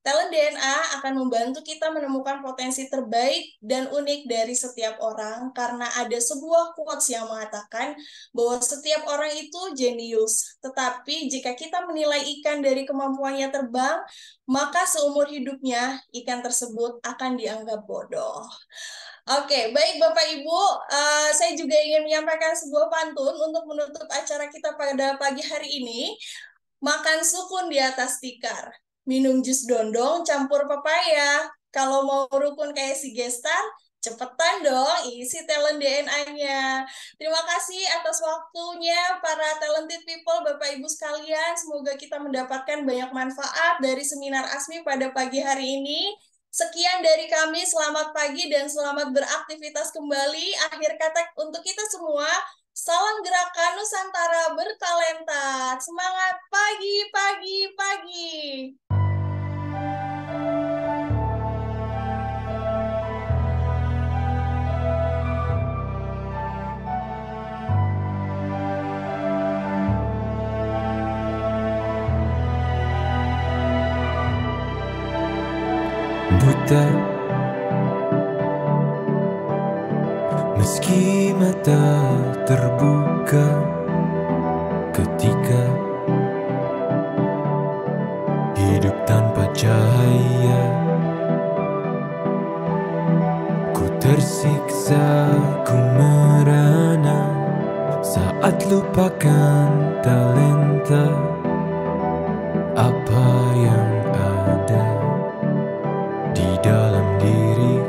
Talent DNA akan membantu kita menemukan potensi terbaik dan unik dari setiap orang, karena ada sebuah quotes yang mengatakan bahwa setiap orang itu jenius. Tetapi jika kita menilai ikan dari kemampuannya terbang, maka seumur hidupnya ikan tersebut akan dianggap bodoh. Oke, baik Bapak Ibu, saya juga ingin menyampaikan sebuah pantun untuk menutup acara kita pada pagi hari ini. Makan sukun di atas tikar, minum jus dondong campur pepaya. Kalau mau rukun kayak si Gestar, cepetan dong isi talent DNA-nya. Terima kasih atas waktunya para talented people, Bapak Ibu sekalian. Semoga kita mendapatkan banyak manfaat dari seminar ASMI pada pagi hari ini. Sekian dari kami, selamat pagi dan selamat beraktivitas kembali. Akhir kata untuk kita semua, salam gerakan Nusantara bertalenta. Semangat pagi, pagi, pagi. kita. Meski mata terbuka ketika hidup tanpa cahaya, ku tersiksa, ku merana saat lupakan talenta apa yang ada di dalam diri.